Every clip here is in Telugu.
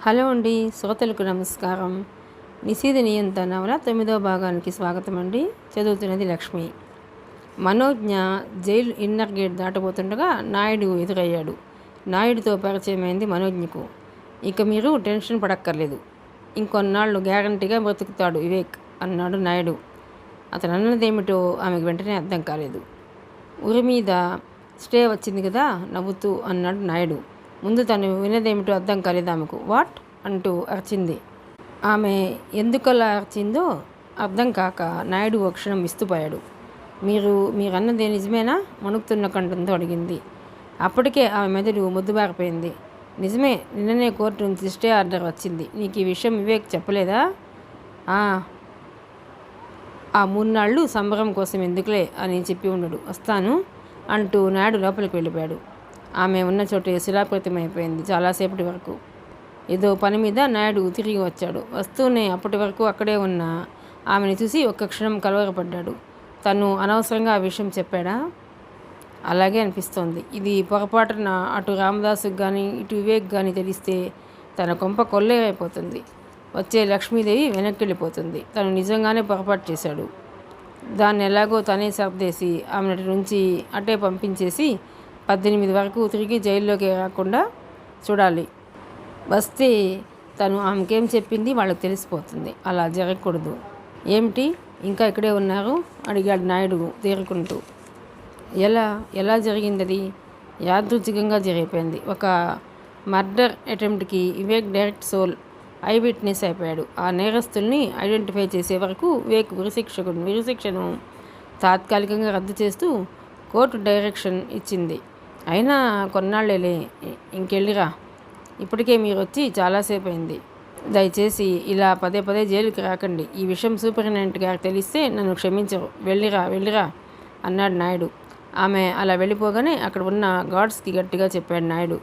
హలో అండి, శ్రోతలకు నమస్కారం. నిశీధ నియంత నవల 9వ భాగానికి స్వాగతం అండి. చదువుతున్నది లక్ష్మి. మనోజ్ఞ జైలు ఇన్నర్ గేట్ దాటబోతుండగా నాయుడు ఎదురయ్యాడు. నాయుడుతో పరిచయమైంది మనోజ్ఞకు. ఇక మీరు టెన్షన్ పడక్కర్లేదు, ఇంకొన్నాళ్ళు గ్యారంటీగా బ్రతుకుతాడు వివేక్ అన్నాడు నాయుడు. అతను అన్నదేమిటో ఆమెకు వెంటనే అర్థం కాలేదు. ఉరి మీద స్టే వచ్చింది కదా నవ్వుతూ అన్నాడు నాయుడు. ముందు తను వినదేమిటో అర్థం కాలేదు ఆమెకు. వాట్ అంటూ అరిచింది. ఆమె ఎందుకలా అరిచిందో అర్థం కాక నాయుడు ఒక క్షణం విస్తుపోయాడు. మీరన్నదే నిజమేనా మణుకుతున్న కంఠంతో అడిగింది. అప్పటికే ఆమె మెదడు మొద్దుబారిపోయింది. నిజమే, నిన్ననే కోర్టు నుంచి స్టే ఆర్డర్ వచ్చింది. నీకు ఈ విషయం వివేక్ చెప్పలేదా? ఆ 3 నాళ్ళు సంబరం కోసం ఎందుకులే అని చెప్పి ఉండడు. వస్తాను అంటూ నాయుడు లోపలికి వెళ్ళిపోయాడు. ఆమె ఉన్న చోటే శిలాప్రతిమైపోయింది. చాలాసేపటి వరకు ఏదో పని మీద నాయుడు తిరిగి వచ్చాడు. వస్తూనే అప్పటి వరకు అక్కడే ఉన్న ఆమెను చూసి ఒక్క క్షణం కలవరపడ్డాడు. తను అనవసరంగా ఆ విషయం చెప్పాడా? అలాగే అనిపిస్తోంది. ఇది పొరపాటున అటు రామదాసుకు కానీ ఇటు వివేక్ కానీ తెలిస్తే తన కొంప కొల్లేరైపోతుంది. వచ్చే లక్ష్మీదేవి వెనక్కి వెళ్ళిపోతుంది. తను నిజంగానే పొరపాటు చేశాడు. దాన్ని ఎలాగో తనే సర్దేసి ఆమె నుంచి అటే పంపించేసి 18 వరకు తిరిగి జైల్లోకి రాకుండా చూడాలి. వస్తే తను ఆమెకేం చెప్పింది వాళ్ళకి తెలిసిపోతుంది. అలా జరగకూడదు. ఏమిటి ఇంకా ఇక్కడే ఉన్నారు అడిగాడు నాయుడు తేరుకుంటూ. ఎలా జరిగింది? అది యాదృచ్ఛికంగా జరిగిపోయింది. ఒక మర్డర్ అటెంప్ట్కి Vivek direct sole eye witness అయిపోయాడు. ఆ నేరస్తుల్ని ఐడెంటిఫై చేసే వరకు వివేక్ ఉరిశిక్షను తాత్కాలికంగా రద్దు చేస్తూ కోర్టు డైరెక్షన్ ఇచ్చింది. అయినా కొన్నాళ్ళేలే, ఇంకెళ్ళిరా. ఇప్పటికే మీరు వచ్చి చాలాసేపు అయింది. దయచేసి ఇలా పదే జైలుకి రాకండి. ఈ విషయం సూపరింటెండెంట్ గారికి తెలిస్తే నన్ను క్షమించరు. వెళ్ళిరా అన్నాడు నాయుడు. ఆమె అలా వెళ్ళిపోగానే అక్కడ ఉన్న గార్డ్స్కి గట్టిగా చెప్పాడు నాయుడు.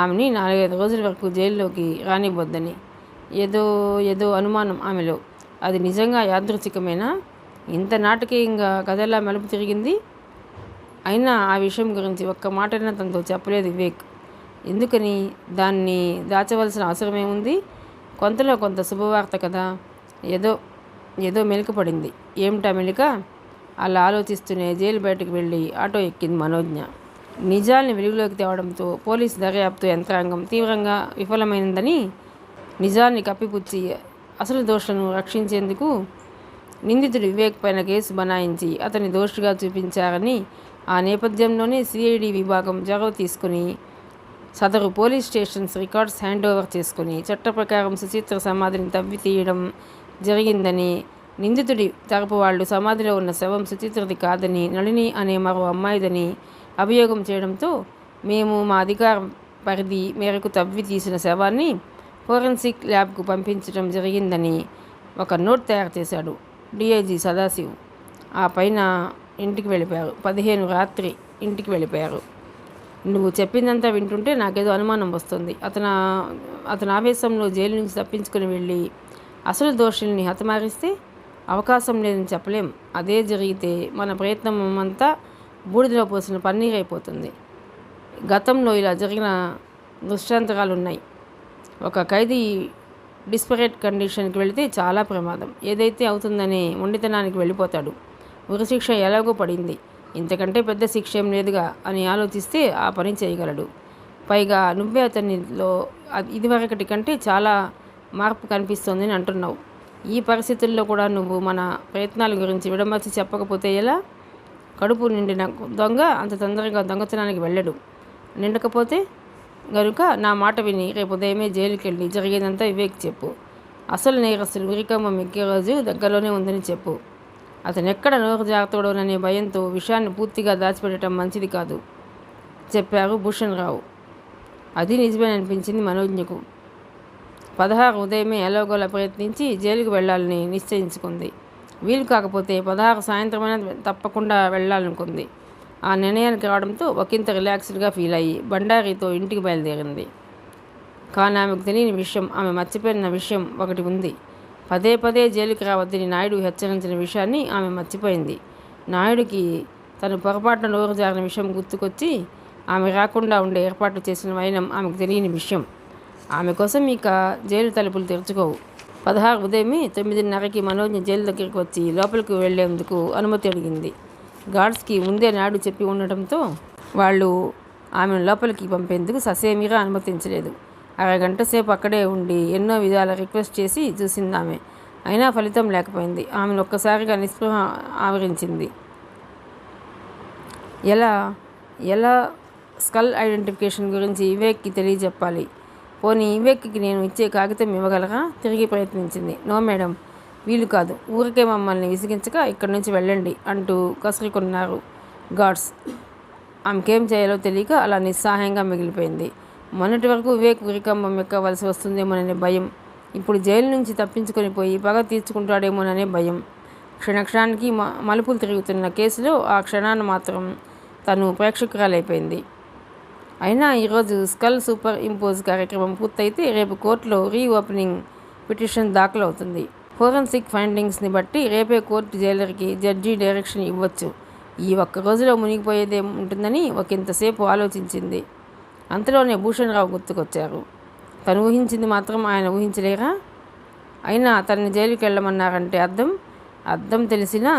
ఆమెని 4-5 రోజుల వరకు జైల్లోకి రానివ్వద్దని. ఏదో అనుమానం ఆమెలో. అది నిజంగా యాదృచ్ఛికమేనా? ఇంత నాటకీయంగా కథలా మలుపు తిరిగింది. అయినా ఆ విషయం గురించి ఒక్క మాటైనా తనతో చెప్పలేదు వివేక్. ఎందుకని? దాన్ని దాచవలసిన అవసరమేముంది? కొంతలో కొంత శుభవార్త కదా. ఏదో మెలిక పడింది. ఏమిటా మెలిక? అలా ఆలోచిస్తూనే జైలు బయటకు వెళ్ళి ఆటో ఎక్కింది మనోజ్ఞ. నిజాల్ని వెలుగులోకి తేవడంతో పోలీసు దర్యాప్తు యంత్రాంగం తీవ్రంగా విఫలమైందని, నిజాన్ని కప్పిపుచ్చి అసలు దోషులను రక్షించేందుకు నిందితుడు వివేక్ పైన కేసు బనాయించి అతన్ని దోషిగా చూపించారని, ఆ నేపథ్యంలోనే సిఐడి విభాగం చొరవ తీసుకుని సదరు police stations records hand over చేసుకుని చట్ట ప్రకారం సుచిత్ర సమాధిని తవ్వి తీయడం జరిగిందని, నిందితుడి తరపు వాళ్ళు సమాధిలో ఉన్న శవం సుచిత్రది కాదని, నళిని అనే మరో అమ్మాయిదని అభియోగం చేయడంతో మేము మా అధికార పరిధి మేరకు తవ్వి తీసిన శవాన్ని ఫోరెన్సిక్ ల్యాబ్కు పంపించడం జరిగిందని ఒక నోట్ తయారు చేశాడు డిఐజీ సదాశివ్. ఆ పైన ఇంటికి వెళ్ళిపోయారు. 15 రాత్రి ఇంటికి వెళ్ళిపోయారు. నువ్వు చెప్పిందంతా వింటుంటే నాకేదో అనుమానం వస్తుంది. అతను ఆవేశంలో జైలు నుంచి తప్పించుకుని వెళ్ళి అసలు దోషుల్ని హతమారిస్తే అవకాశం లేదని చెప్పలేం. అదే జరిగితే మన ప్రయత్నం అంతా బూడిదలో పోసిన పన్నీర్ అయిపోతుంది. గతంలో ఇలా జరిగిన దృష్టాంతరాలు ఉన్నాయి. ఒక ఖైదీ డిస్పరేట్ కండిషన్కి వెళితే చాలా ప్రమాదం. ఏదైతే అవుతుందనే మొండితనానికి వెళ్ళిపోతాడు. ఉరిశిక్ష ఎలాగో పడింది, ఇంతకంటే పెద్ద శిక్ష ఏం లేదుగా అని ఆలోచిస్తే ఆ పని చేయగలడు. పైగా నువ్వే అతనిలో ఇదివరకటి కంటే చాలా మార్పు కనిపిస్తోందని అంటున్నావు. ఈ పరిస్థితుల్లో కూడా నువ్వు మన ప్రయత్నాల గురించి విడమర్చి చెప్పకపోతే ఎలా? కడుపు నిండిన దొంగ అంత తొందరగా దొంగతనానికి వెళ్ళడు. నిండకపోతే గనుక నా మాట విని రేపు ఉదయమే జైలుకి వెళ్ళి జరిగేదంతా వివేక్ చెప్పు. అసలు నేరస్తులు ఉరికమ్మం ఎక్కే రోజు దగ్గరలోనే ఉందని చెప్పు. అతను ఎక్కడ నోరు జాగ్రత్తోడోననే భయంతో విషయాన్ని పూర్తిగా దాచిపెట్టడం మంచిది కాదు చెప్పారు భూషణ్ రావు. అది నిజమేననిపించింది మనోజ్ఞకు. 16 ఉదయమే ఎలాగోలా ప్రయత్నించి జైలుకు వెళ్ళాలని నిశ్చయించుకుంది. వీలు కాకపోతే 16 సాయంత్రమైనా తప్పకుండా వెళ్ళాలనుకుంది. ఆ నిర్ణయానికి రావడంతో ఒకంత రిలాక్స్డ్గా ఫీల్ అయ్యి బండారితో ఇంటికి బయలుదేరింది. కానీ ఆమెకు తెలియని విషయం, ఆమె మర్చిపోయిన విషయం ఒకటి ఉంది. పదే జైలుకి రావద్దని నాయుడు హెచ్చరించిన విషయాన్ని ఆమె మర్చిపోయింది. నాయుడికి తను పొరపాటున నోరు జారిన విషయం గుర్తుకొచ్చి ఆమె రాకుండా ఉండే ఏర్పాట్లు చేసిన వైనం ఆమెకు తెలియని విషయం. ఆమె కోసం ఇక జైలు తలుపులు తెరుచుకోవు. 16 ఉదయమే 9:30కి మనోజ్ఞ జైలు దగ్గరికి వచ్చి లోపలికి వెళ్లేందుకు అనుమతి అడిగింది. గార్డ్స్కి ముందే నాడు చెప్పి ఉండటంతో వాళ్ళు ఆమెను లోపలికి పంపేందుకు ససేమిరా అనుమతించలేదు. అరగంట సేపు అక్కడే ఉండి ఎన్నో విధాల రిక్వెస్ట్ చేసి చూసింది ఆమె. అయినా ఫలితం లేకపోయింది. ఆమెను ఒక్కసారిగా నిస్పృహ ఆవరించింది. ఎలా ఎలా స్కల్ ఐడెంటిఫికేషన్ గురించి వివేక్కి తెలియజెప్పాలి. పోనీ వివేక్కి నేను ఇచ్చే కాగితం ఇవ్వగలరా? తిరిగి ప్రయత్నించింది. నో మేడం, వీలు కాదు. ఊరికే మమ్మల్ని విసిగించక ఇక్కడి నుంచి వెళ్ళండి అంటూ కసురుకున్నారు గార్డ్స్. ఆమెకేం చేయాలో తెలియక అలా నిస్సహాయంగా మిగిలిపోయింది. మొన్నటి వరకు వివేక్ ఉరికంబం ఎక్కవలసి వస్తుందేమోననే భయం, ఇప్పుడు జైలు నుంచి తప్పించుకొని పోయి పగ తీర్చుకుంటాడేమోననే భయం. క్షణక్షణానికి మలుపులు తిరుగుతున్న కేసులో ఆ క్షణాన్ని మాత్రం తను ప్రేక్షకురాలైపోయింది. అయినా ఈరోజు స్కల్ సూపర్ ఇంపోజ్ కార్యక్రమం పూర్తయితే రేపు కోర్టులో రీఓపెనింగ్ పిటిషన్ దాఖలు అవుతుంది. ఫోరెన్సిక్ ఫైండింగ్స్ని బట్టి రేపే కోర్టు జైలర్కి జడ్జి డైరెక్షన్ ఇవ్వచ్చు. ఈ ఒక్క రోజులో మునిగిపోయేదే ఉంటుందని ఒకంతసేపు ఆలోచించింది. అంతలోనే భూషణ్ రావు గుర్తుకొచ్చారు. తను ఊహించింది మాత్రం ఆయన ఊహించలేరా? అయినా తనని జైలుకి వెళ్ళమన్నారంటే అర్థం తెలిసినా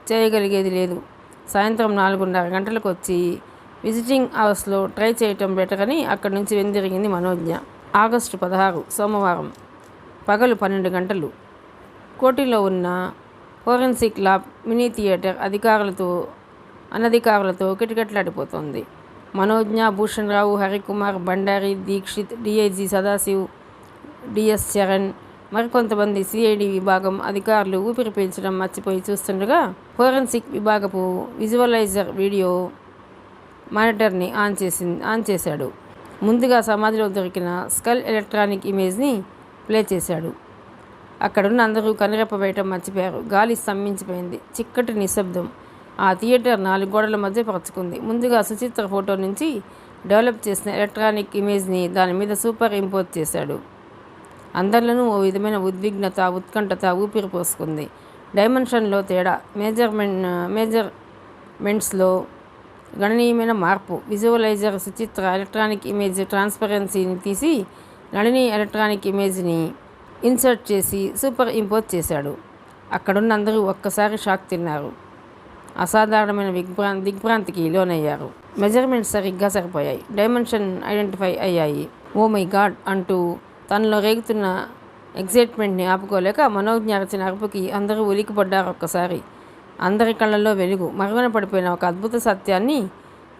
చేయగలిగేది లేదు. సాయంత్రం 4:30 గంటలకు వచ్చి విజిటింగ్ అవర్స్లో ట్రై చేయటం బెటర్ అని అక్కడి నుంచి వెనుదిరిగింది మనోజ్ఞ. ఆగస్టు 16 సోమవారం పగలు 12 గంటలు. కోటిలో ఉన్న ఫోరెన్సిక్ ల్యాబ్ మినీ థియేటర్ అనధికారులతో కిటకిటలాడిపోతోంది. మనోజ్ఞ, భూషణ్ రావు, హరికుమార్, బండారి, దీక్షిత్, డిఐజీ సదాశివ్, డిఎస్ చరణ్, మరికొంతమంది సిఐడి విభాగం అధికారులు ఊపిరి పీల్చడం మర్చిపోయి చూస్తుండగా ఫోరెన్సిక్ విభాగపు విజువలైజర్ వీడియో మానిటర్ని ఆన్ చేశాడు. ముందుగా సమాధిలో దొరికిన స్కల్ ఎలక్ట్రానిక్ ఇమేజ్ని ప్లే చేశాడు. అక్కడున్న అందరూ కనురెప్ప వేయటం మర్చిపోయారు. గాలి స్తంభించిపోయింది. చిక్కటి నిశ్శబ్దం ఆ థియేటర్ 4 గోడల మధ్య పరుచుకుంది. ముందుగా సుచిత్ర ఫోటో నుంచి డెవలప్ చేసిన ఎలక్ట్రానిక్ ఇమేజ్ని దాని మీద సూపర్ ఇంపోజ్ చేశాడు. అందరిలోనూ ఓ విధమైన ఉద్విగ్నత, ఉత్కంఠత ఊపిరి పోసుకుంది. డైమెన్షన్లో తేడా, మేజర్మెంట్స్లో గణనీయమైన మార్పు. విజువలైజర్ సుచిత్ర ఎలక్ట్రానిక్ ఇమేజ్ ట్రాన్స్పరెన్సీని తీసి నళిని ఎలక్ట్రానిక్ ఇమేజ్ని ఇన్సర్ట్ చేసి సూపర్ ఇంపోజ్ చేశాడు. అక్కడున్న అందరూ ఒక్కసారి షాక్ తిన్నారు. అసాధారణమైన దిగ్భ్రాంతికి లోనయ్యారు. మెజర్మెంట్స్ సరిగ్గా సరిపోయాయి. డైమెన్షన్ ఐడెంటిఫై అయ్యాయి. ఓ మై గాడ్ అంటూ తనలో రేగుతున్న ఎగ్జైట్మెంట్ని ఆపుకోలేక మనోజ్ఞ అరచిన అరుపుకి అందరూ ఉలికిపడ్డారు. ఒక్కసారి అందరి కళ్ళల్లో వెలుగు. మరుగున పడిపోయిన ఒక అద్భుత సత్యాన్ని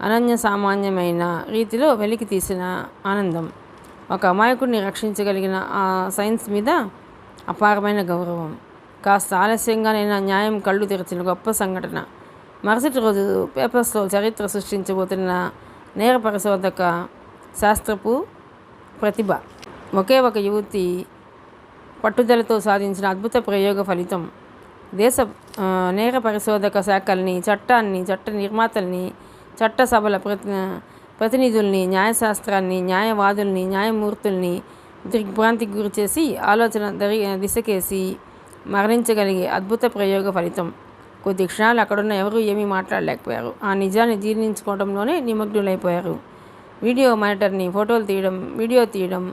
అనన్య సామాన్యమైన రీతిలో వెలికి తీసిన ఆనందం. ఒక అమాయకుడిని రక్షించగలిగిన ఆ సైన్స్ మీద అపారమైన గౌరవం. కాస్త ఆలస్యంగానైనా న్యాయం కళ్ళు తెరిచిన గొప్ప సంఘటన. మరుసటి రోజు పేపర్స్లో చరిత్ర సృష్టించబోతున్న నేర పరిశోధక శాస్త్రపు ప్రతిభ. ఒకే ఒక యువతి పట్టుదలతో సాధించిన అద్భుత ప్రయోగ ఫలితం. దేశ నేర పరిశోధక శాఖల్ని, చట్టాన్ని, చట్ట నిర్మాతల్ని, చట్టసభల ప్రతినిధుల్ని, న్యాయశాస్త్రాన్ని, న్యాయవాదుల్ని, న్యాయమూర్తుల్ని దిగ్భ్రాంతికి గురిచేసి ఆలోచన దిశకేసి మరణించగలిగే అద్భుత ప్రయోగ ఫలితం. కొద్ది క్షణాలు అక్కడున్న ఎవరూ ఏమీ మాట్లాడలేకపోయారు. ఆ నిజాన్ని జీర్ణించుకోవడంలోనే నిమగ్నులైపోయారు. వీడియో మానిటర్ని ఫోటోలు తీయడం, వీడియో తీయడం,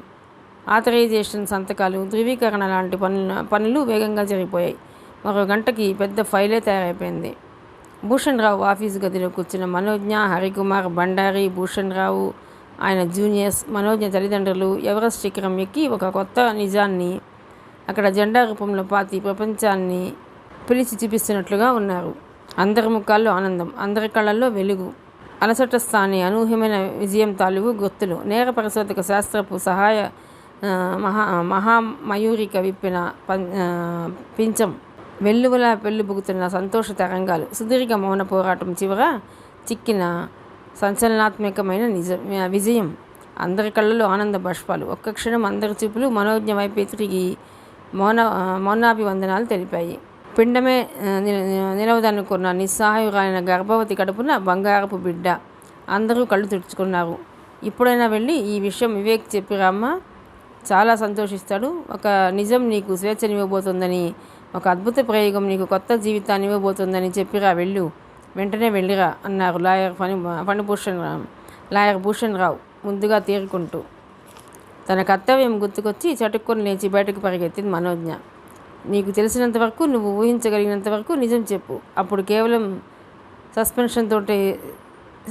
ఆథరైజేషన్ సంతకాలు, ధృవీకరణ లాంటి పనులు వేగంగా జరిగిపోయాయి. మరో గంటకి పెద్ద ఫైలే తయారైపోయింది. భూషణ్ రావు ఆఫీసు గదిలో కూర్చున్న మనోజ్ఞ, హరికుమార్, బండారి, భూషణ్ రావు, ఆయన జూనియర్స్, మనోజ్ఞ తల్లిదండ్రులు ఎవరెస్ట్ శిఖరం ఎక్కి ఒక కొత్త నిజాన్ని అక్కడ జెండా రూపంలో పాతి ప్రపంచాన్ని పిలిచి చూపిస్తున్నట్లుగా ఉన్నారు. అందరి ముఖాల్లో ఆనందం, అందరి కళ్ళల్లో వెలుగు. అలసట స్థాని అనూహ్యమైన విజయం తాలూకు గుర్తులు. నేర పరిశోధక శాస్త్రపు సహాయ మహామయూరిక విప్పిన పించం. వెల్లువలా పెళ్ళిబుగుతున్న సంతోష తరంగాలు. సుదీర్ఘ మౌన పోరాటం చివర చిక్కిన సంచలనాత్మకమైన విజయం. అందరి కళ్ళలో ఆనంద బాష్పాలు. ఒక్క క్షణం అందరి చూపులు మనోజ్ఞ వైపే తిరిగి మౌనాభివందనాలు తెలిపాయి. పిండమే నిలవదనుకున్న నిస్సహాయురాలైన గర్భవతి కడుపున బంగారపు బిడ్డ. అందరూ కళ్ళు తుడుచుకున్నారు. ఇప్పుడైనా వెళ్ళి ఈ విషయం వివేక్ చెప్పిరామ్మా, చాలా సంతోషిస్తాడు. ఒక నిజం నీకు స్వేచ్ఛనివ్వబోతుందని, ఒక అద్భుత ప్రయోగం నీకు కొత్త జీవితాన్ని ఇవ్వబోతుందని చెప్పిరా, వెళ్ళు, వెంటనే వెళ్ళిరా అన్నారు లాయర్ భూషణ్ రావు ముందుగా తేరుకుంటూ. తన కర్తవ్యం గుర్తుకొచ్చి చటుక్కుని లేచి బయటకు పరిగెత్తింది మనోజ్ఞ. నీకు తెలిసినంత వరకు, నువ్వు ఊహించగలిగినంత వరకు నిజం చెప్పు. అప్పుడు కేవలం సస్పెన్షన్ తోటి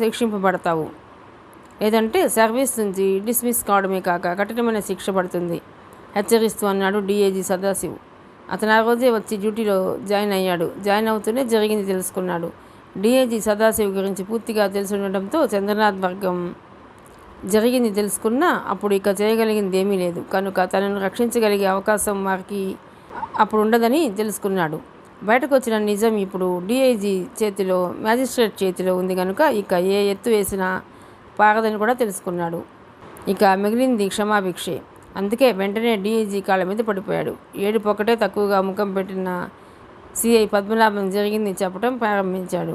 శిక్షింపబడతావు, లేదంటే సర్వీస్ నుంచి డిస్మిస్ కావడమే కాక కఠినమైన శిక్ష పడుతుంది హెచ్చరిస్తూ అన్నాడు డిఐజీ సదాశివ్. అతను ఆ రోజే వచ్చి డ్యూటీలో జాయిన్ అయ్యాడు. జాయిన్ అవుతూనే జరిగింది తెలుసుకున్నాడు. డిఐజీ సదాశివ్ గురించి పూర్తిగా తెలిసి ఉండడంతో చంద్రనాథ్ వర్గం జరిగింది తెలుసుకున్నా అప్పుడు ఇక చేయగలిగింది ఏమీ లేదు కనుక తనను రక్షించగలిగే అవకాశం వారికి అప్పుడు ఉండదని తెలుసుకున్నాడు. బయటకు వచ్చిన నిజం ఇప్పుడు డిఐజీ చేతిలో, మ్యాజిస్ట్రేట్ చేతిలో ఉంది కనుక ఇక ఏ ఎత్తు వేసినా పారదని కూడా తెలుసుకున్నాడు. ఇక మిగిలింది క్షమాభిక్షే. అందుకే వెంటనే డిఐజీ కాళ్ళ మీద పడిపోయాడు. ఏడుపు ఒకటే తక్కువగా ముఖం పెట్టిన సిఐ పద్మనాభం జరిగింది చెప్పడం ప్రారంభించాడు.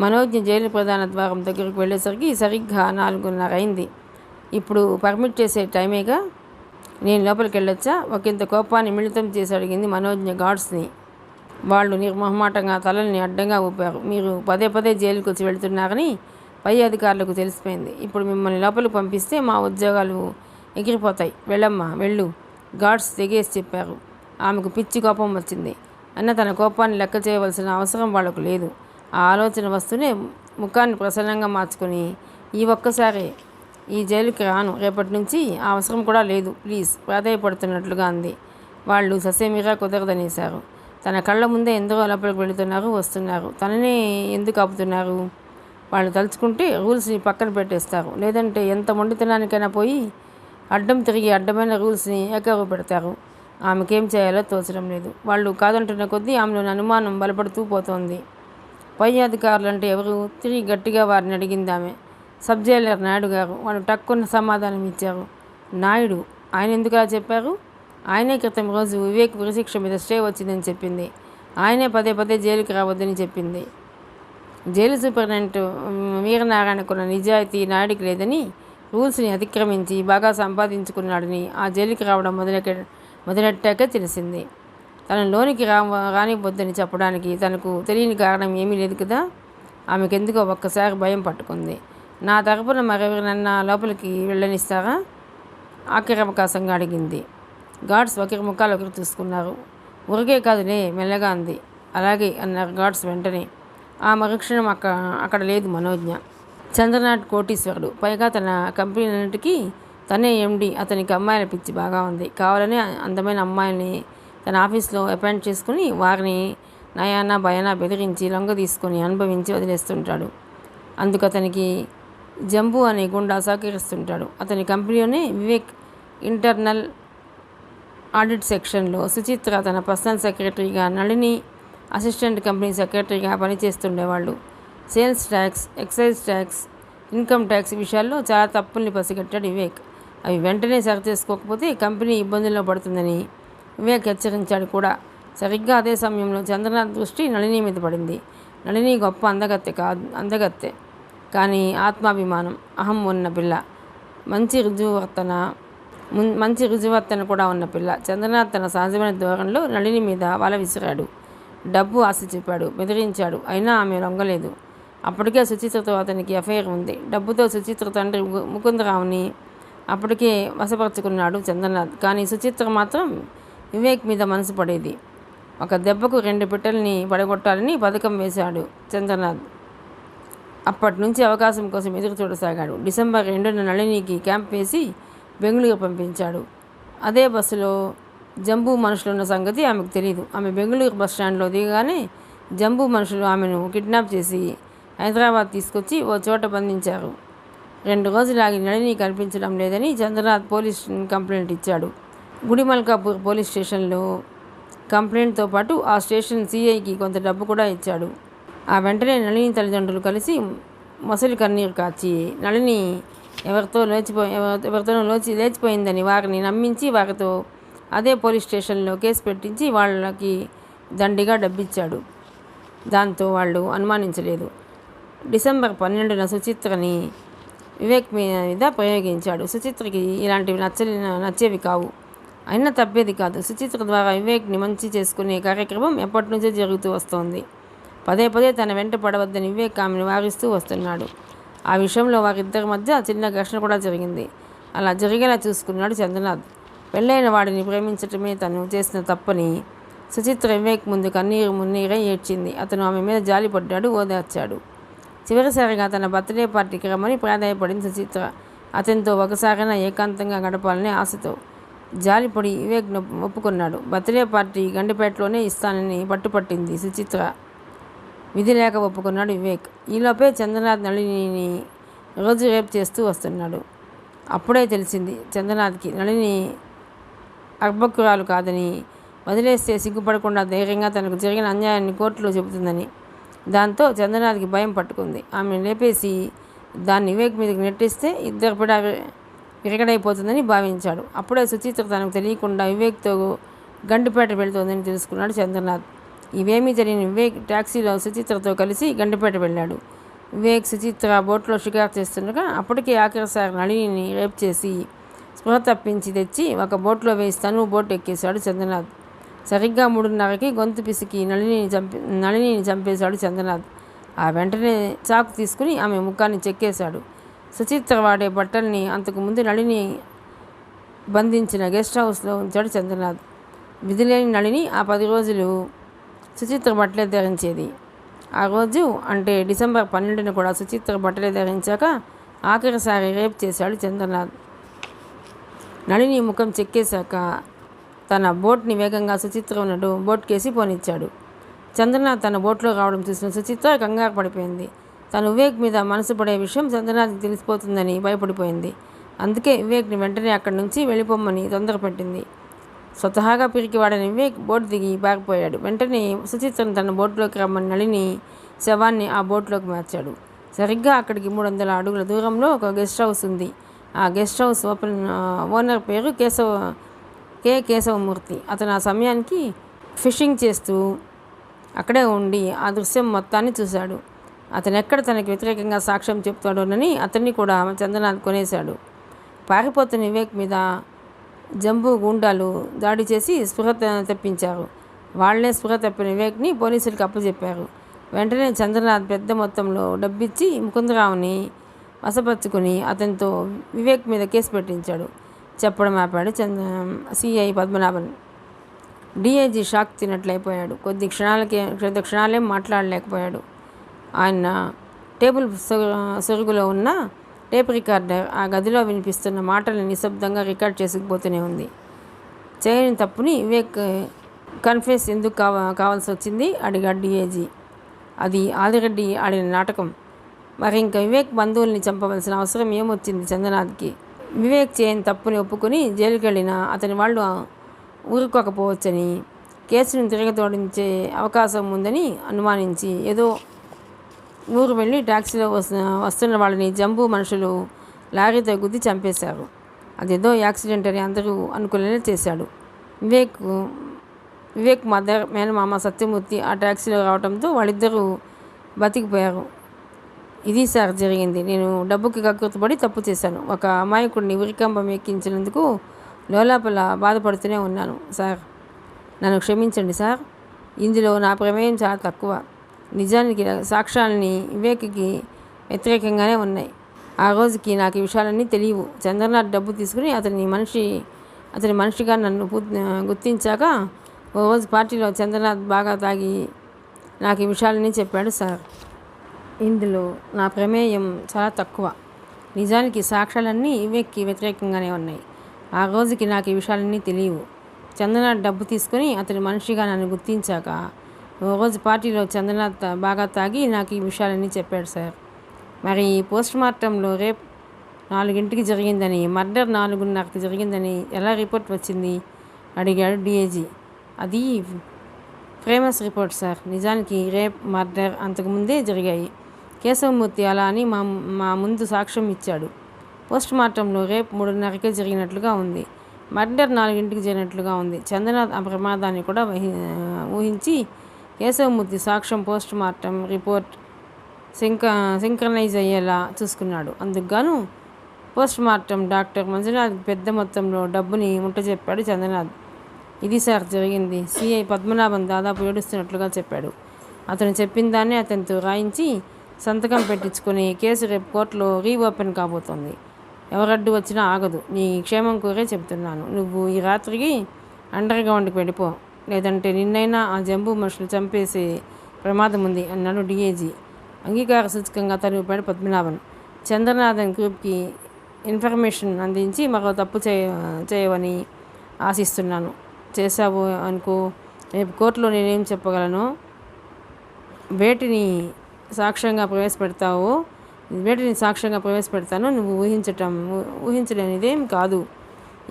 మనోజ్ఞ జైలు ప్రధాన ద్వారం దగ్గరకు వెళ్ళేసరికి సరిగ్గా 4:30 అయింది. ఇప్పుడు పర్మిట్ చేసే టైమేగా, నేను లోపలికి వెళ్ళొచ్చా? ఒకంత కోపాన్ని మిళితం చేసి అడిగింది మనోజ్ఞ గార్డ్స్ని. వాళ్ళు నిర్మొహమాటంగా తలల్ని అడ్డంగా ఊపారు. మీరు పదే పదే జైలుకు వచ్చి వెళ్తున్నారని పై అధికారులకు తెలిసిపోయింది. ఇప్పుడు మిమ్మల్ని లోపలికి పంపిస్తే మా ఉద్యోగాలు ఎగిరిపోతాయి. వెళ్ళమ్మా వెళ్ళు, గార్డ్స్ తెగేసి చెప్పారు. ఆమెకు పిచ్చి కోపం వచ్చింది. అన్న తన కోపాన్ని లెక్క చేయవలసిన అవసరం వాళ్లకు లేదు. ఆ ఆలోచన వస్తూనే ముఖాన్ని ప్రసన్నంగా మార్చుకొని, ఈ ఒక్కసారే ఈ జైలుకి రాను, రేపటి నుంచి ఆ అవసరం కూడా లేదు ప్లీజ్ ప్రాధాయపడుతున్నట్లుగా అంది. వాళ్ళు ససేమిరా కుదరదనేశారు. తన కళ్ళ ముందే ఎందరో లోపలికి వెళుతున్నారు, వస్తున్నారు. తననే ఎందుకు ఆపుతున్నారు? వాళ్ళు తలుచుకుంటే రూల్స్ని పక్కన పెట్టేస్తారు, లేదంటే ఎంత మొండితనానికైనా పోయి అడ్డం తిరిగి అడ్డమైన రూల్స్ని ఏకరువు పెడతారు. ఆమెకేం చేయాలో తోచడం లేదు. వాళ్ళు కాదంటున్న కొద్దీ ఆమెలోని అనుమానం బలపడుతూ పోతోంది. పై అధికారులంటే ఎవరు? తిరిగి గట్టిగా వారిని అడిగింది ఆమె. సబ్ జైలర్ నాయుడు గారు. వాళ్ళు టక్కున్న సమాధానం ఇచ్చారు. నాయుడు? ఆయన ఎందుకు అలా చెప్పారు? ఆయనే క్రితం రోజు వివేక్ ఉరిశిక్ష మీద స్టే వచ్చిందని చెప్పింది. ఆయనే పదే పదే జైలుకి రావద్దని చెప్పింది. జైలు సూపరింటెండెంట్ వీరనారాయణకున్న నిజాయితీ నాయుడికి లేదని, రూల్స్ని అతిక్రమించి బాగా సంపాదించుకున్నాడని ఆ జైలుకి రావడం మొదలెట్టాకే తెలిసింది. తన లోనికి రానివ్వద్దని చెప్పడానికి తనకు తెలియని కారణం ఏమీ లేదు కదా. ఆమెకెందుకో ఒక్కసారి భయం పట్టుకుంది. నా తరపున మరెవరినన్నా లోపలికి వెళ్ళనిస్తారా? ఆఖరి అవకాశంగా అడిగింది. గార్డ్స్ ఒకరి ముఖాలు ఒకరు చూసుకున్నారు. ఊరికే కాదులే, మెల్లగా అంది. అలాగే అన్నారు గార్డ్స్ వెంటనే. ఆ మరుక్షణం అక్కడ లేదు మనోజ్ఞ. చంద్రనాథ్ కోటీశ్వరుడు, పైగా తన కంపెనీలన్నిటికీ తనే ఎండి. అతనికి అమ్మాయిల పిచ్చి బాగా ఉంది. కావాలని అందమైన అమ్మాయిల్ని తన ఆఫీస్లో అపాయింట్ చేసుకుని వారిని నయానా భయానా బెదిరించి లొంగ తీసుకొని అనుభవించి వదిలేస్తుంటాడు. అందుకు అతనికి జంబు అనే గుండా సహకరిస్తుంటాడు. అతని కంపెనీలోనే వివేక్ ఇంటర్నల్ ఆడిట్ సెక్షన్లో సుచిత్ర తన పర్సనల్ సెక్రటరీగా, నళిని అసిస్టెంట్ కంపెనీ సెక్రటరీగా పనిచేస్తుండేవాళ్ళు. Sales tax, excise tax, income tax విషయాల్లో చాలా తప్పుల్ని పసిగట్టాడు వివేక్. అవి వెంటనే సరిచేసుకోకపోతే కంపెనీ ఇబ్బందుల్లో పడుతుందని వివేక్ హెచ్చరించాడు కూడా. సరిగ్గా అదే సమయంలో చంద్రనాథ్ దృష్టి నళిని మీద పడింది. నళిని గొప్ప అందగత్తె కానీ ఆత్మాభిమానం, అహం ఉన్న పిల్ల, మంచి రుజువర్తన కూడా ఉన్న పిల్ల. చంద్రనాథ్ తన సహజమైన ధోరణిలో నళిని మీద వల విసిరాడు. డబ్బు ఆశ చెప్పాడు, బెదిరించాడు. అయినా ఆమె లొంగలేదు. అప్పటికే సుచిత్రతో అతనికి అఫైర్ ఉంది. డబ్బుతో సుచిత్ర తండ్రి ముకుందరావుని అప్పటికే వశపరుచుకున్నాడు చంద్రనాథ్. కానీ సుచిత్ర మాత్రం వివేక్ మీద మనసు పడేది. ఒక దెబ్బకు 2 పిట్టల్ని పడగొట్టాలని పథకం వేశాడు చంద్రనాథ్. అప్పటి నుంచి అవకాశం కోసం ఎదురు చూడసాగాడు. డిసెంబర్ 2న నళినికి క్యాంప్ వేసి బెంగళూరు పంపించాడు. అదే బస్సులో జంబూ మనుషులున్న సంగతి ఆమెకు తెలియదు. ఆమె బెంగళూరు బస్టాండ్లో దిగగానే జంబూ మనుషులు ఆమెను కిడ్నాప్ చేసి హైదరాబాద్ తీసుకొచ్చి ఓ చోట బంధించారు. 2 రోజులాగి నళిని కనిపించడం లేదని చంద్రనాథ్ పోలీస్ కంప్లైంట్ ఇచ్చాడు. గుడిమల్కాపూర్ పోలీస్ స్టేషన్లో కంప్లైంట్తో పాటు ఆ స్టేషన్ సిఐకి కొంత డబ్బు కూడా ఇచ్చాడు. ఆ వెంటనే నళిని తల్లిదండ్రులు కలిసి మొసలి కన్నీరు కార్చి నళిని ఎవరితోనో లేచిపోయిందని వారిని నమ్మించి వారితో అదే పోలీస్ స్టేషన్లో కేసు పెట్టించి వాళ్ళకి దండిగా డబ్బిచ్చాడు. దాంతో వాళ్ళు అనుమానించలేదు. డిసెంబర్ 12న సుచిత్రని వివేక్ మీద ప్రయోగించాడు. సుచిత్రకి ఇలాంటివి నచ్చేవి కావు. అయినా తప్పేది కాదు. సుచిత్ర ద్వారా వివేక్ని మంచి చేసుకునే కార్యక్రమం ఎప్పటి నుంచో జరుగుతూ వస్తోంది. పదే పదే తన వెంట పడవద్దని వివేక్ ఆమెను వారిస్తూ వస్తున్నాడు. ఆ విషయంలో వారిద్దరి మధ్య చిన్న ఘర్షణ కూడా జరిగింది. అలా జరిగేలా చూసుకున్నాడు చంద్రనాథ్. పెళ్ళైన వాడిని ప్రేమించటమే తను చేసిన తప్పని సుచిత్ర వివేక్ ముందు కన్నీరు మున్నీరై ఏడ్చింది. అతను ఆమె మీద జాలిపడ్డాడు, ఓదార్చాడు. చివరిసారిగా తన బర్త్డే పార్టీకి రమ్మని ప్రాధాయపడింది సుచిత్ర. అతనితో ఒకసారైనా ఏకాంతంగా గడపాలనే ఆశతో. జాలిపడి వివేక్ ఒప్పుకున్నాడు. బర్త్డే పార్టీ గండిపేటలోనే ఇస్తానని పట్టుపట్టింది సుచిత్ర. విధి లేక ఒప్పుకున్నాడు వివేక్. ఈలోపే చంద్రనాథ్ నళినిని రోజు రేపు చేస్తూ వస్తున్నాడు. అప్పుడే తెలిసింది చంద్రనాథ్కి నళిని అర్భకురాలు కాదని, వదిలేస్తే సిగ్గుపడకుండా ధైర్యంగా తనకు జరిగిన అన్యాయాన్ని కోర్టులో చెబుతుందని. దాంతో చంద్రనాథ్కి భయం పట్టుకుంది. ఆమెను లేపేసి దాన్ని వివేక్ మీదకి నెట్టిస్తే ఇద్దరు పిడ విరగడైపోతుందని భావించాడు. అప్పుడే సుచిత్ర తనకు తెలియకుండా వివేక్తో గండిపేట వెళ్తోందని తెలుసుకున్నాడు చంద్రనాథ్. ఇవేమీ తెలియని వివేక్ టాక్సీలో సుచిత్రతో కలిసి గండిపేట వెళ్ళాడు. వివేక్ సుచిత్ర బోట్లో షికారు చేస్తుండగా అప్పటికే ఆఖరిసారి నళినిని రేప్ చేసి స్పృహ తప్పించి తెచ్చి ఒక బోట్లో వేయిస్తాను బోట్ ఎక్కేశాడు చంద్రనాథ్. సరిగ్గా 3:30కి గొంతు పిసికి నళినిని చంపేశాడు చంద్రనాథ్. ఆ వెంటనే చాకు తీసుకుని ఆమె ముఖాన్ని చెక్కేశాడు. సుచిత్ర వాడే బట్టల్ని అంతకుముందు నళిని బంధించిన గెస్ట్ హౌస్లో ఉంచాడు చంద్రనాథ్. విధిలేని నళిని ఆ 10 రోజులు సుచిత్ర బట్టలే ధరించేది. ఆ రోజు అంటే డిసెంబర్ 12న కూడా సుచిత్ర బట్టలే ధరించాక ఆఖరిసారి రేప్ చేశాడు చంద్రనాథ్. నళిని ముఖం చెక్కేశాక తన బోట్ని వేగంగా సుచిత్ర ఉన్నట్టు బోట్కేసి పోనిచ్చాడు. చంద్రనాథ్ తన బోట్లో రావడం చూసిన సుచిత్ర కంగారు పడిపోయింది. తను వివేక్ మీద మనసు పడే విషయం చంద్రనాథ్కి తెలిసిపోతుందని భయపడిపోయింది. అందుకే వివేక్ని వెంటనే అక్కడి నుంచి వెళ్ళిపోమ్మని తొందరపెట్టింది. స్వతహాగా పిరికివాడని వివేక్ బోట్ దిగి పారిపోయాడు. వెంటనే సుచిత్రను తన బోట్లోకి రమ్మని నళిని శవాన్ని ఆ బోట్లోకి మార్చాడు. సరిగ్గా అక్కడికి 300 అడుగుల దూరంలో ఒక గెస్ట్ హౌస్ ఉంది. ఆ గెస్ట్ హౌస్ ఓనర్ పేరు కేశవమూర్తి. అతను ఆ సమయానికి ఫిషింగ్ చేస్తూ అక్కడే ఉండి ఆ దృశ్యం మొత్తాన్ని చూశాడు. అతను ఎక్కడ తనకి వ్యతిరేకంగా సాక్ష్యం చెప్తాడోనని అతన్ని కూడా చంద్రనాథ్ కొనేశాడు. పారిపోతున్న వివేక్ మీద జంబూ గూండాలు దాడి చేసి స్పృహ తెప్పించారు. వాళ్లే స్పృహ తప్పిన వివేక్ని పోలీసులకు అప్పచెప్పారు. వెంటనే చంద్రనాథ్ పెద్ద మొత్తంలో డబ్బిచ్చి ముకుందరావుని వశపరుచుకుని అతనితో వివేక్ మీద కేసు పెట్టించాడు. చెప్పడం ఆపాడు సిఐ పద్మనాభన్. డిఐజీ షాక్ తిన్నట్లయిపోయాడు. కొద్ది క్షణాలేం మాట్లాడలేకపోయాడు. ఆయన టేబుల్ సొరుగులో ఉన్న టేప్ రికార్డర్ ఆ గదిలో వినిపిస్తున్న మాటల్ని నిశ్శబ్దంగా రికార్డ్ చేసుకుపోతూనే ఉంది. చేయని తప్పుని వివేక్ కన్ఫెస్ ఎందుకు కావాల్సి వచ్చింది అడిగాడు డిఐజీ. అది ఆదిరెడ్డి ఆడిన నాటకం. మరి ఇంకా వివేక్ బంధువుల్ని చంపవలసిన అవసరం ఏమొచ్చింది చంద్రనాథ్కి? వివేక్ చేయని తప్పుని ఒప్పుకొని జైలుకి వెళ్ళినా అతని వాళ్ళు ఊరుకోకపోవచ్చని, కేసును తిరగతోడించే అవకాశం ఉందని అనుమానించి ఏదో ఊరు వెళ్ళి టాక్సీలో వస్తున్న వాళ్ళని జంబూ మనుషులు లారీతో గుద్ది చంపేశారు. అదేదో యాక్సిడెంట్ అని అందరూ అనుకునేలా చేశాడు. వివేక్ మదర్ మేనమామ సత్యమూర్తి ఆ టాక్సీలో రావడంతో వాళ్ళిద్దరూ బతికిపోయారు. ఇది సార్ జరిగింది. నేను డబ్బుకి కక్కుర్తిపడి తప్పు చేశాను. ఒక అమాయకుడిని ఉరికంబం ఎక్కించినందుకు లోపల బాధపడుతూనే ఉన్నాను సార్. నన్ను క్షమించండి సార్. ఇందులో నా ప్రమేయం చాలా తక్కువ. నిజానికి సాక్ష్యాలని వివేక్కి వ్యతిరేకంగానే ఉన్నాయి. ఆ రోజుకి నాకు ఈ విషయాలన్నీ తెలియవు. చంద్రనాథ్ డబ్బు తీసుకుని అతని మనిషిగా నన్ను గుర్తించాక ఓ రోజు పార్టీలో చంద్రనాథ్ బాగా తాగి నాకు ఈ విషయాలన్నీ చెప్పాడు సార్. ఇందులో నా ప్రమేయం చాలా తక్కువ. నిజానికి సాక్ష్యాలన్నీ వివేక్కి వ్యతిరేకంగానే ఉన్నాయి. ఆ రోజుకి నాకు ఈ విషయాలన్నీ తెలియవు. చంద్రనాథ్ డబ్బు తీసుకుని అతని మనిషిగా నన్ను గుర్తించాక ఓ రోజు పార్టీలో చంద్రనాథ్ బాగా తాగి నాకు ఈ విషయాలన్నీ చెప్పాడు సార్. మరి పోస్ట్ మార్టంలో రేప్ 4ంటికి జరిగిందని, మర్డర్ 4:30కి జరిగిందని ఎలా రిపోర్ట్ వచ్చింది అడిగాడు డిఐజీ. అది ఫేమస్ రిపోర్ట్ సార్. నిజానికి రేప్, మర్డర్ అంతకుముందే జరిగాయి. కేశవమూర్తి అలా అని మా ముందు సాక్ష్యం ఇచ్చాడు. పోస్ట్ మార్టంలో రేప్ 3:30కే జరిగినట్లుగా ఉంది. మర్డర్ 4ంటికి జరిగినట్లుగా ఉంది. చంద్రనాథ్ ఆ ప్రమాదాన్ని కూడా ఊహించి కేశవమూర్తి సాక్ష్యం పోస్ట్ మార్టం రిపోర్ట్ సింక్రనైజ్ అయ్యేలా చూసుకున్నాడు. అందుకుగాను పోస్ట్ మార్టం డాక్టర్ మంజునాథ్ పెద్ద మొత్తంలో డబ్బుని ముట్టజెప్పాడు చంద్రనాథ్. ఇది సార్ జరిగింది. సిఐ పద్మనాభన్ దాదాపు ఏడుస్తున్నట్లుగా చెప్పాడు. అతను చెప్పిన దాన్ని అతనితో రాయించి సంతకం పెట్టించుకొని కేసు రేపు కోర్టులో రీఓపెన్ కాబోతోంది. ఎవరడ్డు వచ్చినా ఆగదు. నీ క్షేమం కోరే చెబుతున్నాను. నువ్వు ఈ రాత్రికి అండర్ గ్రౌండ్కి వెళ్ళిపో, లేదంటే నిన్నైనా ఆ జంబూ మనుషులు చంపేసే ప్రమాదం ఉంది అన్నాడు డిఏజీ. అంగీకార సూచకంగా తలూపాడు పద్మనాభన్. చంద్రనాథన్ గ్రూప్కి ఇన్ఫర్మేషన్ అందించి మరో తప్పు చేయవని ఆశిస్తున్నాను. చేశావు అనుకో, రేపు కోర్టులో నేనేం చెప్పగలను? వేటిని సాక్ష్యంగా ప్రవేశపెడతాను నువ్వు ఊహించలేనిదేం కాదు.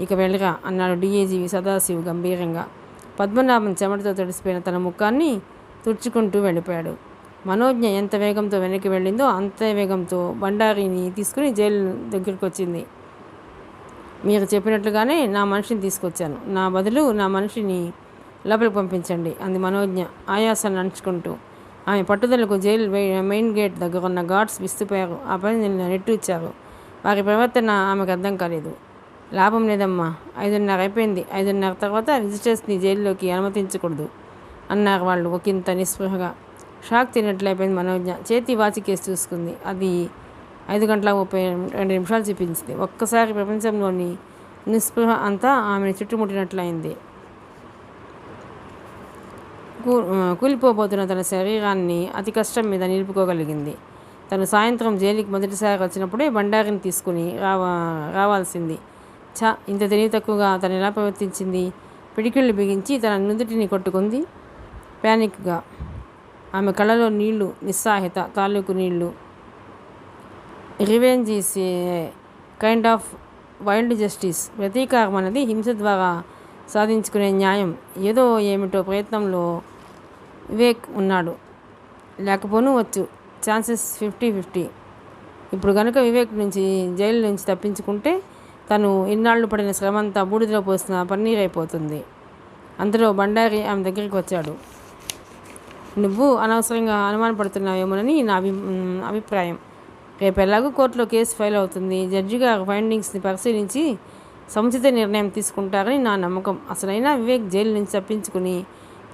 ఇక వెళ్ళరా అన్నాడు డిఏజీ సదాశివ్ గంభీరంగా. పద్మనాభన్ చెమటతో తడిసిపోయిన తన ముఖాన్ని తుడుచుకుంటూ వెళ్ళిపోయాడు. మనోజ్ఞ ఎంత వేగంతో వెనక్కి వెళ్ళిందో అంతే వేగంతో బండారిని తీసుకుని జైలు దగ్గరికి వచ్చింది. మీరు చెప్పినట్లుగానే నా మనిషిని తీసుకొచ్చాను. నా బదులు నా మనిషిని లోపలికి పంపించండి అంది మనోజ్ఞ ఆయాసాన్ని నడుచుకుంటూ. ఆమె పట్టుదలకు జైలు మెయిన్ గేట్ దగ్గర ఉన్న గార్డ్స్ విస్తుపోయారు. ఆ పని నెట్టూర్చారు. వారి ప్రవర్తన ఆమెకు అర్థం కాలేదు. లాభం లేదమ్మా, 5:30 అయిపోయింది. 5:30 తర్వాత విజిటర్స్ని జైల్లోకి అనుమతించకూడదు అన్నారు వాళ్ళు ఒకంత నిస్పృహగా. షాక్ తిన్నట్లయిపోయింది మనోజ్ఞ. చేతి వాచి కేసు చూసుకుంది. అది 5:32 చూపించింది. ఒక్కసారి ప్రపంచంలోని నిస్పృహ అంతా ఆమెను చుట్టుముట్టినట్లయింది. కూలిపోబోతున్న తన శరీరాన్ని అతి కష్టం మీద నిలుపుకోగలిగింది. తను సాయంత్రం జైలుకి మొదటిసారి వచ్చినప్పుడే బండారిని తీసుకుని రావాల్సింది. ఇంత తెలివి తక్కువగా తను ఎలా ప్రవర్తించింది? పిడికిళ్ళు బిగించి తన నుదుటిని కొట్టుకుంది ప్యానిక్గా. ఆమె కళ్ళలో నీళ్లు, నిస్సహాయత తాలూకు నీళ్లు. Revenge is a kind of wild justice. ప్రతీకారం అన్నది హింస ద్వారా సాధించుకునే న్యాయం. ఏమిటో ప్రయత్నంలో వివేక్ ఉన్నాడు. లేకపోనూ వచ్చు. ఛాన్సెస్ 50-50. ఇప్పుడు కనుక వివేక్ జైలు నుంచి తప్పించుకుంటే తను ఇన్నాళ్ళు పడిన శ్రమంతా బూడిదలో పోసిన పన్నీరైపోతుంది. అందులో బండారి ఆమె దగ్గరికి వచ్చాడు. నువ్వు అనవసరంగా అనుమానపడుతున్నావేమోనని నా అభిప్రాయం. రేపు ఎలాగూ కోర్టులో కేసు ఫైల్ అవుతుంది. జడ్జి గారు ఫైండింగ్స్ని పరిశీలించి సముచిత నిర్ణయం తీసుకుంటారని నా నమ్మకం. అసలైనా వివేక్ జైలు నుంచి తప్పించుకుని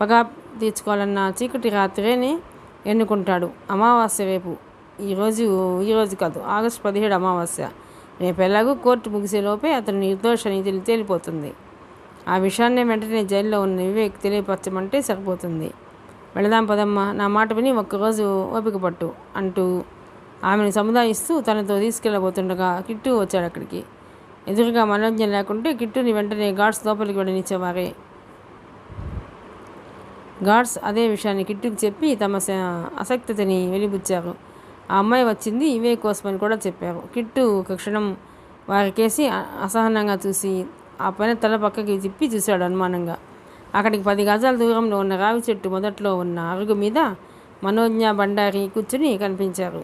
పగా తీర్చుకోవాలన్న చీకటి రాత్రేనే ఎన్నుకుంటాడు. అమావాస్య రేపు. ఈరోజు కాదు, ఆగస్టు 17 అమావాస్య. రేపు ఎలాగూ కోర్టు ముగిసేలోపే అతను నిర్దోషని తేలిపోతుంది. ఆ విషయాన్నే వెంటనే జైల్లో ఉన్న వివేక్ తెలియపరచమంటే సరిపోతుంది. వెళదాం పదమ్మా, నా మాట విని ఒక్కరోజు ఓపిక పట్టు అంటూ ఆమెను సముదాయిస్తూ తనతో తీసుకెళ్ళబోతుండగా కిట్టు వచ్చాడు అక్కడికి. ఎదురుగా మనోజ్ఞ లేకుంటే కిట్టుని వెంటనే గార్డ్స్ లోపలికి వెళ్ళనిచ్చేవారే. గార్డ్స్ అదే విషయాన్ని కిట్టుకు చెప్పి తమ అసక్తతని వెలిబుచ్చారు. ఆ అమ్మాయి వచ్చింది వివేక్ కోసమని కూడా చెప్పారు. కిట్టు ఒక క్షణం వారికేసి అసహనంగా చూసి ఆ పైన తల పక్కకి తిప్పి చూశాడు అనుమానంగా. అక్కడికి 10 గజాల దూరంలో ఉన్న రావి చెట్టు మొదట్లో ఉన్న అరుగు మీద మనోజ్ఞ, బండారి కూర్చుని కనిపించారు.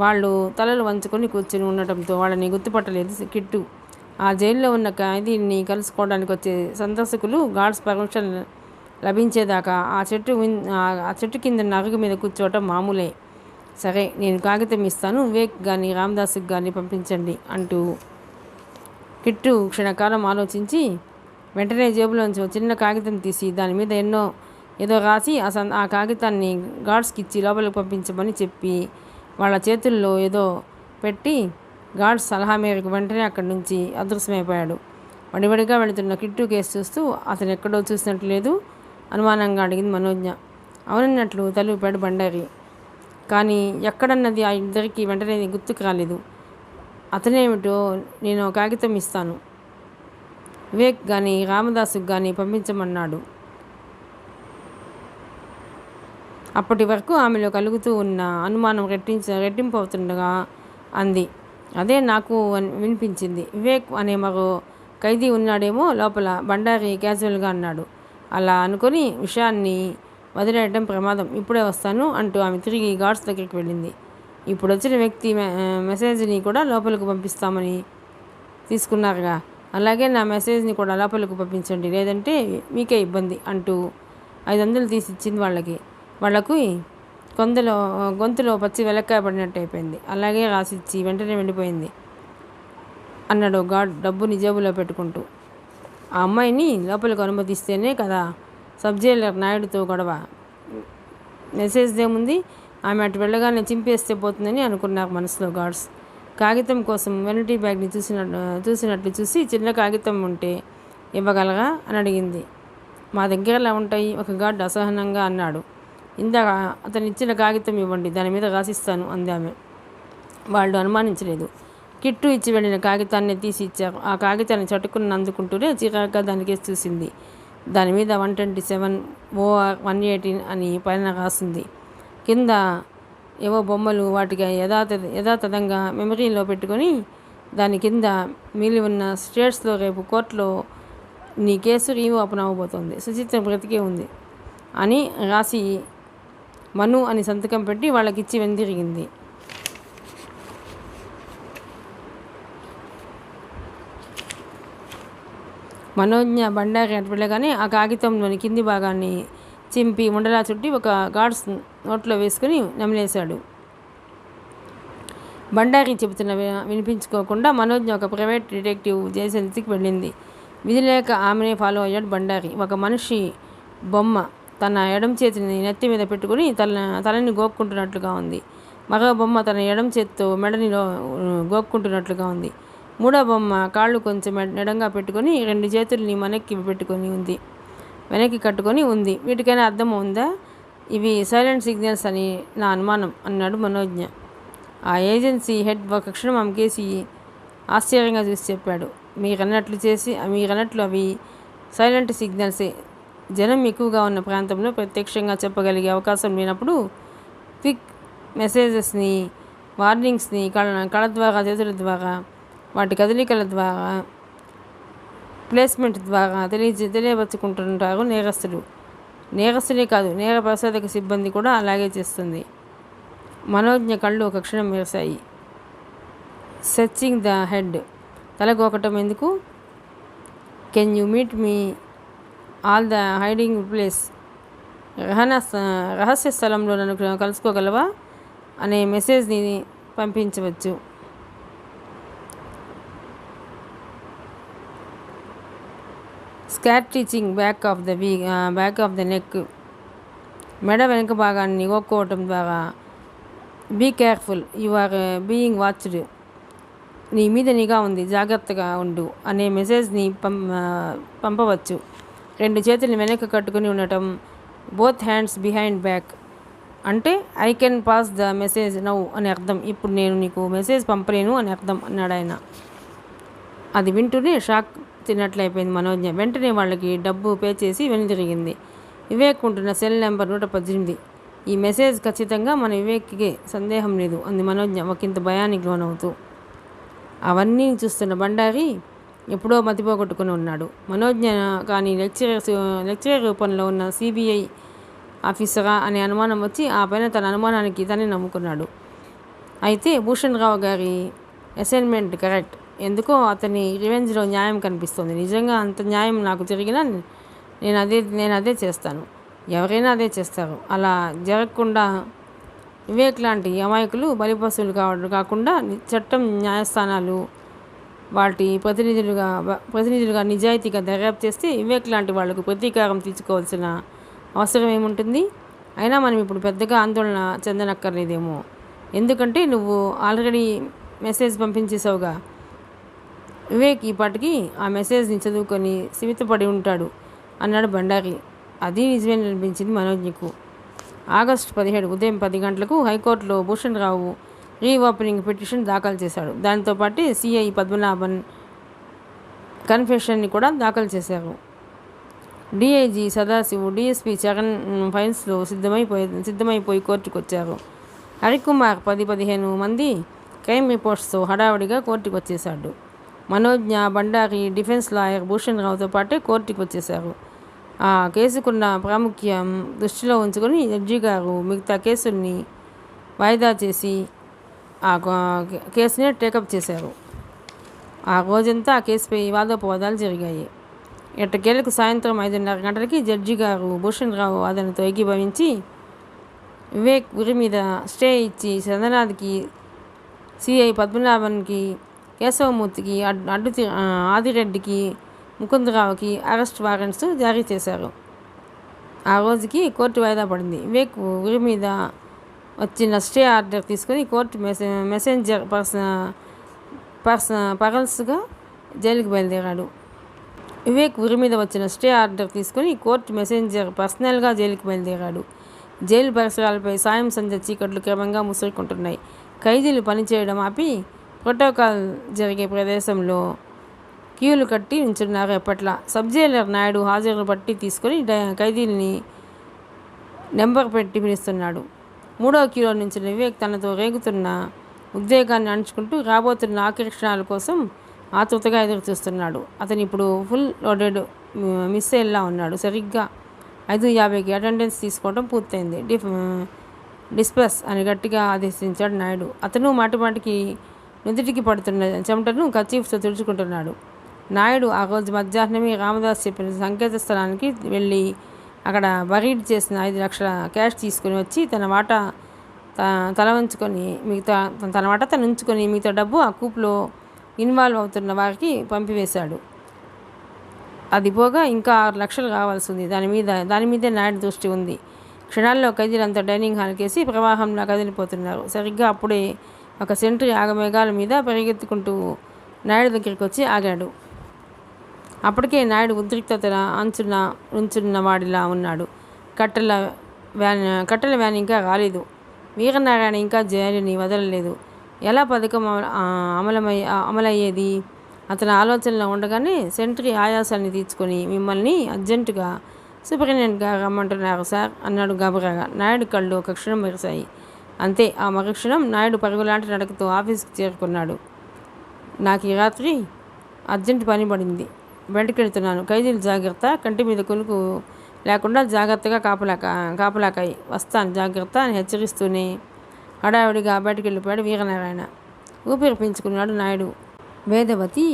వాళ్ళు తలలు వంచుకొని కూర్చుని ఉండటంతో వాళ్ళని గుర్తుపట్టలేదు కిట్టు. ఆ జైల్లో ఉన్న ఖైదీని కలుసుకోవడానికి వచ్చే సందర్శకులు గార్డ్స్ పర్మిషన్ లభించేదాకా ఆ చెట్టు కింద అరుగు మీద కూర్చోవటం మామూలే. సరే, నేను కాగితం ఇస్తాను, వివేక్ కానీ రామదాసుకి కానీ పంపించండి అంటూ కిట్టు క్షణకాలం ఆలోచించి వెంటనే జేబులోంచి ఒక చిన్న కాగితం తీసి దాని మీద ఏదో రాసి ఆ కాగితాన్ని గార్డ్స్కి ఇచ్చి లోపలికి పంపించమని చెప్పి వాళ్ళ చేతుల్లో ఏదో పెట్టి గార్డ్స్ సలహా మేరకు వెంటనే అక్కడి నుంచి అదృశ్యమైపోయాడు. వడివడిగా వెళుతున్న కిట్టు కేసు చూస్తూ అతను ఎక్కడో చూసినట్లు లేదు అనుమానంగా అడిగింది మనోజ్ఞ. అవునన్నట్లు తలూపాడు బండారి. కానీ ఎక్కడన్నది ఆ ఇద్దరికి వెంటనే గుర్తుకు రాలేదు. అతనేమిటో నేను కాగితం ఇస్తాను, వివేక్ కానీ రామదాసుకు కానీ పంపించమన్నాడు. అప్పటి వరకు ఆమెలో కలుగుతూ ఉన్న అనుమానం రెట్టింపు అవుతుండగా అంది. అదే నాకు వినిపించింది. వివేక్ అనే మరో ఖైదీ ఉన్నాడేమో లోపల, బండారి క్యాజువల్గా అన్నాడు. అలా అనుకొని విషయాన్ని వదిలేయడం ప్రమాదం. ఇప్పుడే వస్తాను అంటూ ఆమె తిరిగి గార్డ్స్ దగ్గరికి వెళ్ళింది. ఇప్పుడు వచ్చిన వ్యక్తి మెసేజ్ని కూడా లోపలికి పంపిస్తామని తీసుకున్నారుగా, అలాగే నా మెసేజ్ని కూడా లోపలికి పంపించండి, లేదంటే మీకే ఇబ్బంది అంటూ 500 తీసి ఇచ్చింది వాళ్లకు గొంతులో పచ్చి వెలక్కాయ పడినట్టు అయిపోయింది. అలాగే రాసిచ్చి వెంటనే వెళ్ళిపోయింది అన్నాడు గార్డ్ డబ్బుని జేబులో పెట్టుకుంటూ. ఆ అమ్మాయిని లోపలికి అనుమతిస్తేనే కదా సబ్ జైలర్ నాయుడుతో గొడవ. మెసేజ్దేముంది, ఆమె అటు వెళ్ళగానే చింపేస్తే పోతుందని అనుకున్నారు మనసులో గార్డ్స్. కాగితం కోసం వెనిటీ బ్యాగ్ని చూసినట్లు చూసి చిన్న కాగితం ఉంటే ఇవ్వగలరా అని అడిగింది. మా దగ్గర ఎలా ఉంటాయి, ఒక గార్డ్ అసహనంగా అన్నాడు. ఇందాక అతను ఇచ్చిన కాగితం ఇవ్వండి, దాని మీద రాసిస్తాను అంది ఆమె. వాళ్ళు అనుమానించలేదు. కిట్టు ఇచ్చి వెళ్ళిన కాగితాన్ని తీసి ఇచ్చారు. ఆ కాగితాన్ని చటుకుని అందుకుంటూనే చిరాగ్గా దానికేసి చూసింది. దాని మీద 127 OR 118 అని పైన రాసింది. కింద ఏవో బొమ్మలు, వాటికి యథాతథంగా మెమరీలో పెట్టుకొని దాని కింద మిగిలి ఉన్న స్టేట్స్లో రేపు కోర్టులో నీ కేసు రీఓపెన్ అవ్వబోతోంది, సుచిత్ర బ్రతికే ఉంది అని రాసి మను అని సంతకం పెట్టి వాళ్ళకిచ్చి వెనుదిరిగింది. మనోజ్ఞ బండారి అటు వెళ్ళగానే ఆ కాగితంలోని కింది భాగాన్ని చింపి ఉండలా చుట్టి ఒక గార్డ్స్ నోట్లో వేసుకుని నమిలేశాడు. బండారి చెబుతున్న వినిపించుకోకుండా మనోజ్ఞ ఒక ప్రైవేట్ డిటెక్టివ్ జయశంతికి వెళ్ళింది. విధి లేక ఆమెనే ఫాలో అయ్యాడు బండారి. ఒక మనిషి బొమ్మ తన ఎడం చేతిని నెత్తి మీద పెట్టుకుని తలని గోక్కుంటున్నట్లుగా ఉంది. మరో బొమ్మ తన ఎడం చేతితో మెడని గోక్కుంటున్నట్లుగా ఉంది. మూడో బొమ్మ కాళ్ళు కొంచెం ఎడంగా పెట్టుకొని 2 చేతుల్ని వెనక్కి కట్టుకొని ఉంది. వీటికైనా అర్థం ఉందా? ఇవి సైలెంట్ సిగ్నల్స్ అని నా అనుమానం అన్నాడు మనోజ్ఞ. ఆ ఏజెన్సీ హెడ్ ఒక క్షణం అమ్మకేసి ఆశ్చర్యంగా చూసి చెప్పాడు. మీరన్నట్లు అవి సైలెంట్ సిగ్నల్సే. జనం ఎక్కువగా ఉన్న ప్రాంతంలో ప్రత్యక్షంగా చెప్పగలిగే అవకాశం లేనప్పుడు క్విక్ మెసేజెస్ని, వార్నింగ్స్ని కళ ద్వారా, చేతుల ద్వారా, వాటి కదలికల ద్వారా, ప్లేస్మెంట్ ద్వారా తెలియపరుచుకుంటుంటారు నేరస్తులే కాదు, నేర పరిశోధక సిబ్బంది కూడా అలాగే చేస్తుంది. మనోజ్ఞ కళ్ళు ఒక క్షణం మెరిశాయి. సెర్చింగ్ ద హెడ్, తలగోకటం ఎందుకు? Can you meet me all the hiding place, రహస్య స్థలంలో నన్ను కలుసుకోగలవా అనే మెసేజ్ని పంపించవచ్చు. Scratching back of the neck, మెడ వెనుక భాగాన్ని గోక్కోవటం ద్వారా be careful, you are being watched, నీ మీద నిఘా ఉంది, జాగ్రత్తగా ఉండు అనే మెసేజ్ని పంపవచ్చు. 2 చేతుల్ని వెనక్కి కట్టుకుని ఉండటం, బోత్ హ్యాండ్స్ బిహైండ్ బ్యాక్ అంటే I can pass the message now అని అర్థం. ఇప్పుడు నేను నీకు మెసేజ్ పంపలేను అని అర్థం అన్నాడు ఆయన. అది వింటూనే షాక్ తిన్నట్లయిపోయింది మనోజ్ఞ. వెంటనే వాళ్ళకి డబ్బు పే చేసి వెనుదిరిగింది. వివేక్ ఉంటున్న సెల్ నెంబర్ 118. ఈ మెసేజ్ ఖచ్చితంగా మన వివేక్కి, సందేహం లేదు అంది మనోజ్ఞ ఒకంత భయానికి లోనవుతూ. అవన్నీ చూస్తున్న బండారి ఎప్పుడో మతిపోగొట్టుకుని ఉన్నాడు. మనోజ్ఞ కానీ లెక్చరర్ రూపంలో ఉన్న CBI ఆఫీసరా అనే అనుమానం వచ్చి ఆ పైన తన అనుమానానికి తనే నమ్ముకున్నాడు. అయితే భూషణ్ రావు గారి అసైన్మెంట్ కరెక్ట్. ఎందుకో అతని రివెంజ్లో న్యాయం కనిపిస్తుంది. నిజంగా అంత న్యాయం నాకు జరిగినా నేను అదే చేస్తాను. ఎవరైనా అదే చేస్తారు. అలా జరగకుండా వివేక్ లాంటి అమాయకులు బలిపశువులు కాకుండా చట్టం, న్యాయస్థానాలు వాటి ప్రతినిధులుగా నిజాయితీగా దర్యాప్తు చేస్తే వివేక్ లాంటి వాళ్లకు ప్రతీకారం తీసుకోవాల్సిన అవసరం ఏముంటుంది? అయినా మనం ఇప్పుడు పెద్దగా ఆందోళన చెందనక్కర్లేదేమో, ఎందుకంటే నువ్వు ఆల్రెడీ మెసేజ్ పంపించేసావుగా. వివేక్ ఈ పాటికి ఆ మెసేజ్ని చదువుకొని సిమితపడి ఉంటాడు అన్నాడు బండారి. అది నిజమే అనిపించింది మనోజ్ఞకు. ఆగస్టు 17 ఉదయం 10 గంటలకు హైకోర్టులో భూషణ్ రావు రీఓపెనింగ్ పిటిషన్ దాఖలు చేశాడు. దానితో పాటు CI పద్మనాభన్ కన్ఫెషన్ని కూడా దాఖలు చేశారు. DIG సదాశివు, DSP చరణ్ ఫైల్స్లో సిద్ధమైపోయి కోర్టుకు వచ్చారు. హరికుమార్ 10-15 మంది క్రైమ్ రిపోర్ట్స్తో హడావుడిగా కోర్టుకు వచ్చేశాడు. మనోజ్ఞ, బండారి, డిఫెన్స్ లాయర్ భూషణ్ రావుతో పాటే కోర్టుకు వచ్చేశారు. ఆ కేసుకున్న ప్రాముఖ్యం దృష్టిలో ఉంచుకొని జడ్జి గారు మిగతా కేసుల్ని వాయిదా చేసి ఆ కేసునే టేకప్ చేశారు. ఆ రోజంతా ఆ కేసుపై వాదోపవాదాలు జరిగాయి. ఎట్టకేలకు సాయంత్రం 5:30 గంటలకి జడ్జి గారు భూషణ్ రావు వాదనతో ఏకీభవించి వివేక్ ఉరి మీద స్టే ఇచ్చి చంద్రనాథ్కి, CI పద్మనాభన్కి, కేశవమూర్తికి, ఆదిరెడ్డికి, ముకుందరావుకి అరెస్ట్ వారెంట్స్ జారీ చేశారు. ఆ రోజుకి కోర్టు వాయిదా పడింది. వివేక్ ఉరి మీద వచ్చిన స్టే ఆర్డర్ తీసుకుని కోర్టు పగల్స్గా జైలుకి బయలుదేరాడు. వివేక్ ఉరి మీద వచ్చిన స్టే ఆర్డర్ తీసుకుని కోర్టు మెసెంజర్ పర్సనల్గా జైలుకి బయలుదేరాడు. జైలు పరిసరాలపై సాయం సంధ్య చీకట్లు క్రమంగా ముసురుకుంటున్నాయి. ఖైదీలు పనిచేయడం ఆపి ప్రోటోకాల్ జరిగే ప్రదేశంలో క్యూలు కట్టి ఉంచున్నారు. ఎప్పట్లా సబ్ జైలర్ నాయుడు హాజరు బట్టి తీసుకుని ఖైదీల్ని నెంబర్ పెట్టి పిలుస్తున్నాడు. 3వ క్యూలో నుంచి వివేక్ తనతో రేగుతున్న ఉద్వేగాన్ని అణుచుకుంటూ రాబోతున్న ఆకర్షణల కోసం ఆతృతగా ఎదురు చూస్తున్నాడు. అతను ఇప్పుడు ఫుల్ లోడెడ్ మిస్సైల్లా ఉన్నాడు. సరిగ్గా 5:50కి అటెండెన్స్ తీసుకోవడం పూర్తయింది. డిస్పస్ అని గట్టిగా ఆదేశించాడు నాయుడు. అతను మాటిమాటికి నుదుటికి పడుతున్న చెమటను కర్చీఫ్తో తుడుచుకుంటున్నాడు. నాయుడు ఆ రోజు మధ్యాహ్నమే రామదాస్ చెప్పిన సంకేత స్థలానికి వెళ్ళి అక్కడ బరీడ్ చేసిన 5 లక్షల క్యాష్ తీసుకుని వచ్చి తన వాటా తను ఉంచుకొని మిగతా డబ్బు ఆ కూప్లో ఇన్వాల్వ్ అవుతున్న వారికి పంపివేశాడు. అది పోగా ఇంకా 6 లక్షలు కావాల్సి ఉంది. దాని మీదే నాయుడు దృష్టి ఉంది. క్షణాల్లో ఖైదీలంతా డైనింగ్ హాల్ కేసి ప్రవాహంలా కదిలిపోతున్నారు. సరిగ్గా అప్పుడే ఒక సెంట్రీ ఆగమేఘాల మీద పరిగెత్తుకుంటూ నాయుడు దగ్గరికి వచ్చి ఆగాడు. అప్పటికే నాయుడు ఉద్రిక్తత ఉంచున్న వాడిలా ఉన్నాడు. కట్టెల వ్యాన్ ఇంకా రాలేదు. వీరనారాయణ ఇంకా జైలుని వదలలేదు. ఎలా పథకం అమలయ్యేది? అతని ఆలోచనలో ఉండగానే సెంట్రీ ఆయాసాన్ని తీర్చుకొని మిమ్మల్ని అర్జెంటుగా సూపరింటెండెంట్గా రమ్మంటున్నారు సార్ అన్నాడు గాబరాగా. నాయుడు కళ్ళు ఒక క్షణం మెరిశాయి. అంతే. ఆ మరుక్షణం నాయుడు పరుగులాంటి నడకతో ఆఫీస్కి చేరుకున్నాడు. నాకు ఈ రాత్రి అర్జెంట్ పని పడింది. బయటకెళ్తున్నాను. ఖైదీలు జాగ్రత్త. కంటి మీద కొనుకు లేకుండా జాగ్రత్తగా కాపలాకాయి. వస్తాను జాగ్రత్త అని హెచ్చరిస్తూనే హడావిడిగా బయటకెళ్ళిపోయాడు వీరనారాయణ. ఊపిరి పీల్చుకున్నాడు నాయుడు. వేదవతి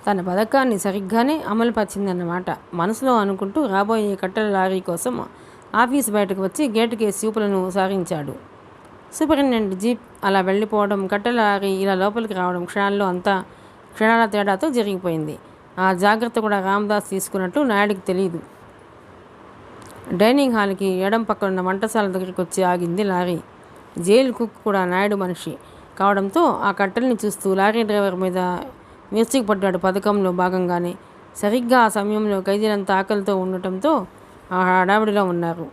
తన పథకాన్ని సరిగ్గానే అమలుపరిచిందన్నమాట మనసులో అనుకుంటూ రాబోయే కట్టెల లారీ కోసం ఆఫీసు బయటకు వచ్చి గేటు కేసి చూపులను సాగించాడు. సూపరింటెండెంట్ జీప్ అలా వెళ్ళిపోవడం, కట్టెల లారీ ఇలా లోపలికి రావడం క్షణాల తేడాతో జరిగిపోయింది. ఆ జాగ్రత్త కూడా రామదాస్ తీసుకున్నట్టు నాయుడికి తెలియదు. డైనింగ్ హాల్కి ఎడం పక్కనున్న వంటశాల దగ్గరికి వచ్చి ఆగింది లారీ. జైలు కుక్ కూడా నాయుడు మనిషి కావడంతో ఆ కట్టెల్ని చూస్తూ లారీ డ్రైవర్ మీద విరుచుకుపడ్డాడు. పథకంలో భాగంగానే సరిగ్గా ఆ సమయంలో ఖైదీలంతా ఆకలితో ఉండటంతో ఆ హడావిడిలో ఉన్నారు.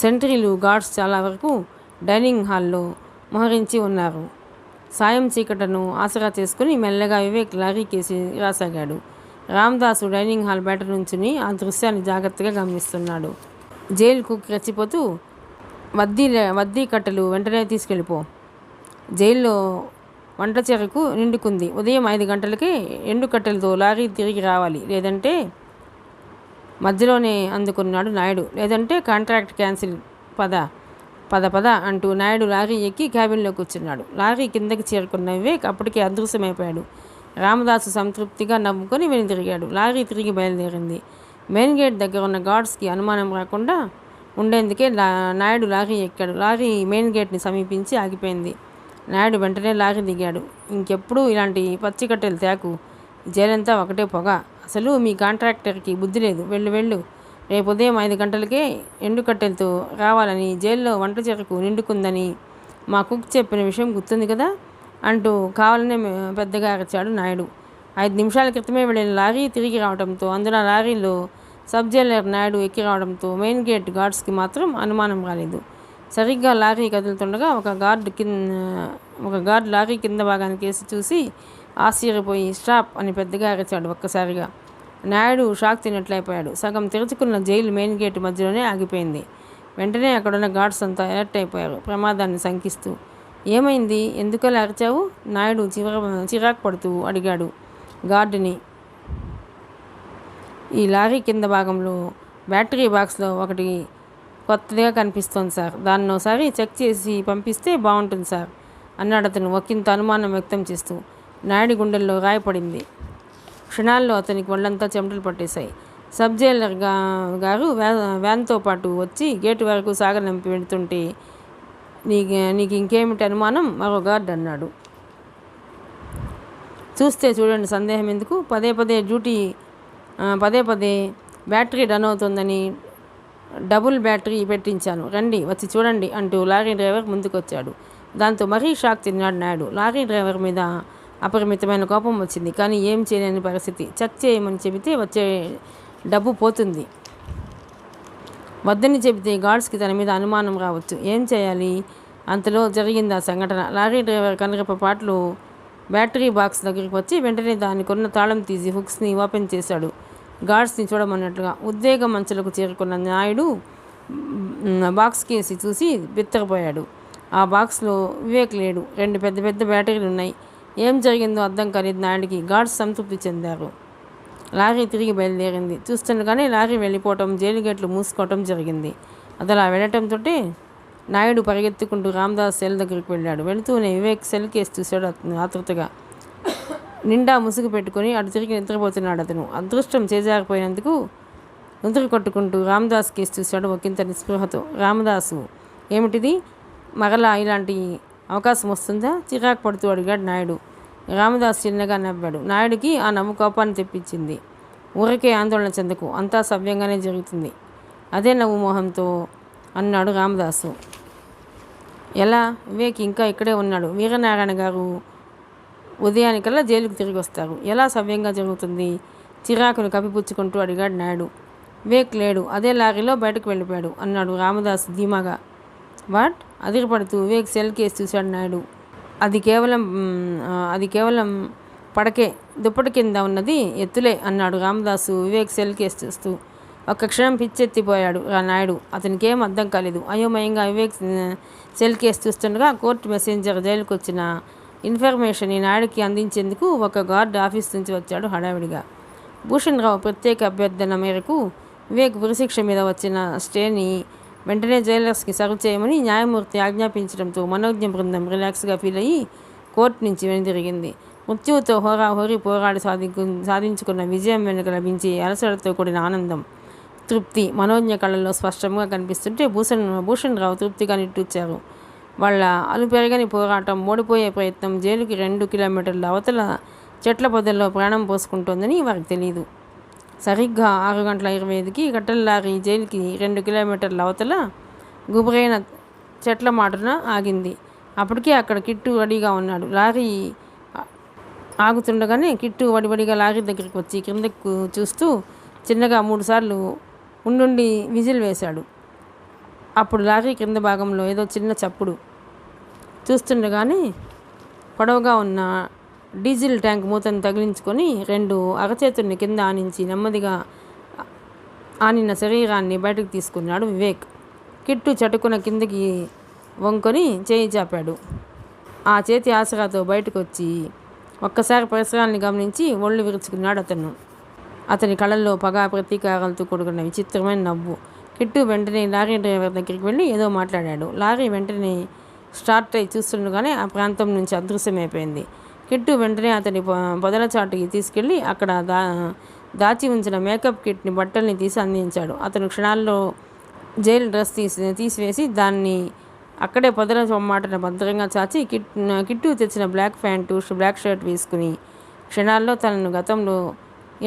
సెంట్రీలు, గార్డ్స్ చాలా వరకు డైనింగ్ హాల్లో మోహరించి ఉన్నారు. సాయం చీకటను ఆసరా చేసుకుని మెల్లగా వివేక్ లారీ కేసి రాసాగాడు. రామదాసు డైనింగ్ హాల్ బయట నుంచుని ఆ దృశ్యాన్ని జాగ్రత్తగా గమనిస్తున్నాడు. జైలు కుక్ రెచ్చిపోతూ వద్దీ కట్టెలు వెంటనే తీసుకెళ్ళిపో. జైల్లో వంట చెరకు నిండుకుంది. ఉదయం 5 గంటలకే ఎండు కట్టెలతో లారీ తిరిగి రావాలి. లేదంటే మధ్యలోనే అందుకున్నాడు నాయుడు. లేదంటే కాంట్రాక్ట్ క్యాన్సిల్. పద అంటూ నాయుడు లారీ ఎక్కి క్యాబిన్లో కూర్చున్నాడు. లారీ కిందకి చేరుకున్న వివేక్ అప్పటికే అదృశ్యమైపోయాడు. రామదాసు సంతృప్తిగా నవ్వుకొని వెనుదిరిగాడు. లారీ తిరిగి బయలుదేరింది. మెయిన్ గేట్ దగ్గర ఉన్న గార్డ్స్కి అనుమానం రాకుండా ఉండేందుకే నాయుడు లారీ ఎక్కాడు. లారీ మెయిన్ గేట్ని సమీపించి ఆగిపోయింది. నాయుడు వెంటనే లారీ దిగాడు. ఇంకెప్పుడు ఇలాంటి పచ్చికట్టెలు తేకు. జైలంతా ఒకటే పొగ. అసలు మీ కాంట్రాక్టర్కి బుద్ధి లేదు. వెళ్ళు. రేపు ఉదయం 5 గంటలకే ఎండు కట్టెలతో రావాలని, జైల్లో వంట చెరకు నిండుకుందని మా కుక్ చెప్పిన విషయం గుర్తుంది కదా అంటూ కావాలనే పెద్దగా అరిచాడు నాయుడు. 5 నిమిషాల క్రితమే వెళ్ళిన లారీ తిరిగి రావడంతో, అందులో లారీలో సబ్ జైలర్ నాయుడు ఎక్కి రావడంతో మెయిన్ గేట్ గార్డ్స్కి మాత్రం అనుమానం రాలేదు. సరిగ్గా లారీ కదులుతుండగా ఒక గార్డ్ లారీ కింద భాగానికి వేసి చూసి ఆశ్చర్యపోయి స్టాప్ అని పెద్దగా అరిచాడు. ఒక్కసారిగా నాయుడు షాక్ తిన్నట్లయిపోయాడు. సగం తెరుచుకున్న జైలు మెయిన్ గేటు మధ్యలోనే ఆగిపోయింది. వెంటనే అక్కడున్న గార్డ్స్ అంతా అలర్ట్ అయిపోయారు, ప్రమాదాన్ని శంకిస్తూ. ఏమైంది? ఎందుకలా అరిచావు? నాయుడు చిరాకు పడుతూ అడిగాడు గార్డుని. ఈ లారీ కింద భాగంలో బ్యాటరీ బాక్స్లో ఒకటి కొత్తదిగా కనిపిస్తోంది సార్. దాన్ని ఒకసారి చెక్ చేసి పంపిస్తే బాగుంటుంది సార్ అన్నాడు అతను ఒకంత అనుమానం వ్యక్తం చేస్తూ. నాయుడి గుండెల్లో రాయపడింది. క్షణాల్లో అతనికి ఒళ్ళంతా చెమటలు పట్టేశాయి. సబ్ జైలర్ గారు వ్యాన్తో పాటు వచ్చి గేటు వరకు సాగనంపి వెళుతుంటే నీకు ఇంకేమిటి అనుమానం? మరో గార్డ్ అన్నాడు. చూస్తే చూడండి, సందేహం ఎందుకు? పదే బ్యాటరీ డన్ అవుతుందని డబుల్ బ్యాటరీ పెట్టించాను, రండి వచ్చి చూడండి అంటూ లారీ డ్రైవర్ ముందుకొచ్చాడు. దాంతో మరీ షాక్ తిన్నాడు నాయుడు. లారీ డ్రైవర్ మీద అపరిమితమైన కోపం వచ్చింది. కానీ ఏం చేయలేని పరిస్థితి. చెక్ చేయమని చెబితే వచ్చే డబ్బు పోతుంది, వద్దని చెబితే గార్డ్స్కి తన మీద అనుమానం రావచ్చు. ఏం చేయాలి? అంతలో జరిగింది ఆ సంఘటన. లారీ డ్రైవర్ కనకపపాట్లు బ్యాటరీ బాక్స్ దగ్గరికి వచ్చి వెంటనే దానికి ఉన్న తాళం తీసి హుక్స్ని ఓపెన్ చేశాడు, గార్డ్స్ని చూడమన్నట్లుగా. ఉద్వేగం మంచులకు చేరుకున్న నాయుడు బాక్స్ కేసి చూసి బిత్తరపోయాడు. ఆ బాక్స్లో వివేక్ లేడు. 2 పెద్ద పెద్ద బ్యాటరీలు ఉన్నాయి. ఏం జరిగిందో అర్థం కాలేదు నాయుడికి. గార్డ్స్ సంతృప్తి చెందారు. లారీ తిరిగి బయలుదేరింది. చూస్తుండగానే లారీ వెళ్ళిపోవటం, జైలు గేట్లు మూసుకోవటం జరిగింది. అది అలా వెళ్ళటంతో నాయుడు పరిగెత్తుకుంటూ రామదాస్ సెల్ దగ్గరికి వెళ్ళాడు. వెళుతూనే వివేక్ సెల్ కేసు చూశాడు ఆతృతగా. నిండా ముసుగు పెట్టుకుని అటు తిరిగి నిద్రపోతున్నాడు అతను. అదృష్టం చేజారిపోయినందుకు నుదురు కొట్టుకుంటూ రామదాస్ కేసు చూశాడు ఒకంత నిస్పృహతో. రామదాసు, ఏమిటిది? మరలా ఇలాంటి అవకాశం వస్తుందా? చిరాకు పడుతూ అడిగాడు నాయుడు. రామదాస్ చిన్నగా నవ్వాడు. నాయుడికి ఆ నవ్వు కోపాన్ని తెప్పించింది. ఊరికే ఆందోళన చెందకు, అంతా సవ్యంగానే జరుగుతుంది, అదే నవ్వు మోహంతో అన్నాడు రామదాసు. ఎలా? వివేక్ ఇంకా ఇక్కడే ఉన్నాడు. వీరనారాయణ గారు ఉదయానికల్లా జైలుకు తిరిగి వస్తారు. ఎలా సవ్యంగా జరుగుతుంది? చిరాకును కప్పిపుచ్చుకుంటూ అడిగాడు నాయుడు. వివేక్ లేడు, అదే లారీలో బయటకు వెళ్ళిపోయాడు అన్నాడు రామదాసు ధీమాగా. వాట్? అదిరిపడుతూ వివేక్ సెల్ కేసు చూశాడు నాయుడు. అది కేవలం పడకే, దుప్పటి కింద ఉన్నది ఎత్తులే అన్నాడు రామదాసు వివేక్ సెల్ కేసు చూస్తూ. ఒక్క క్షణం పిచ్చెత్తిపోయాడు నాయుడు. అతనికి ఏం అర్థం కాలేదు. అయోమయంగా వివేక్ సెల్ కేసు చూస్తుండగా కోర్టు మెసెంజర్ జైలుకు వచ్చిన ఇన్ఫర్మేషన్ ఈ నాయుడికి అందించేందుకు ఒక గార్డ్ ఆఫీస్ నుంచి వచ్చాడు హడావిడిగా. భూషణ్ రావు ప్రత్యేక అభ్యర్థన మేరకు వివేక్ ఉరిశిక్ష మీద వచ్చిన స్టేని వెంటనే జైలర్స్కి సర్వ్ చేయమని న్యాయమూర్తి ఆజ్ఞాపించడంతో మనోజ్ఞ బృందం రిలాక్స్గా ఫీల్ అయ్యి కోర్టు నుంచి వెనుదిరిగింది. మృత్యువుతో హోరాహోరీ పోరాడి సాధించుకున్న విజయం వెనుక లభించే అలసటతో కూడిన ఆనందం, తృప్తి మనోజ్ఞ కళ్ళల్లో స్పష్టంగా కనిపిస్తుంటే భూషణ్ రావు తృప్తిగా నిట్టూర్చారు. వాళ్ళ అలుపెరగని పోరాటం, ఓడిపోయే ప్రయత్నం జైలుకి 2 కిలోమీటర్ల అవతల చెట్ల పొదల్లో ప్రాణం పోసుకుంటోందని వారికి తెలియదు. సరిగ్గా 6:25కి కట్టెల లారీ జైలుకి 2 కిలోమీటర్ల అవతల గుబురైన చెట్ల మాటున ఆగింది. అప్పటికే అక్కడ కిట్టు రెడీగా ఉన్నాడు. లారీ ఆగుతుండగానే కిట్టు వడివడిగా లారీ దగ్గరికి వచ్చి కిందకు చూస్తూ చిన్నగా 3 సార్లు ఉండుండి విజిల్ వేశాడు. అప్పుడు లారీ కింద భాగంలో ఏదో చిన్న చప్పుడు. చూస్తుండగానే పొడవుగా ఉన్న డీజిల్ ట్యాంక్ మూతను తగిలించుకొని 2 అరచేతుల్ని కింద ఆనించి నెమ్మదిగా ఆనిన శరీరాన్ని బయటకు తీసుకున్నాడు వివేక్. కిట్టు చటుకున కిందకి వంకొని చేయి చాపాడు. ఆ చేతి ఆసరాతో బయటకు వచ్చి ఒక్కసారి పరిసరాన్ని గమనించి ఒళ్ళు విరుచుకున్నాడు అతను. అతని కళ్ళల్లో పగ, ప్రతీకారాలతో కూడుకున్న విచిత్రమైన నవ్వు. కిట్టు వెంటనే లారీ డ్రైవర్ దగ్గరికి వెళ్ళి ఏదో మాట్లాడాడు. లారీ వెంటనే స్టార్ట్ అయి చూస్తుండగానే ఆ ప్రాంతం నుంచి అదృశ్యమైపోయింది. కిట్టు వెంటనే అతని పొదల చాటుకి తీసుకెళ్ళి అక్కడ దాచి ఉంచిన మేకప్ కిట్ని, బట్టల్ని తీసి అందించాడు. అతను క్షణాల్లో జైలు డ్రెస్ తీసివేసి దాన్ని అక్కడే పొదల చొమ్మాటన భద్రంగా చాచి కిట్టు తెచ్చిన బ్లాక్ ప్యాంటు, బ్లాక్ షర్ట్ వేసుకుని క్షణాల్లో తనను గతంలో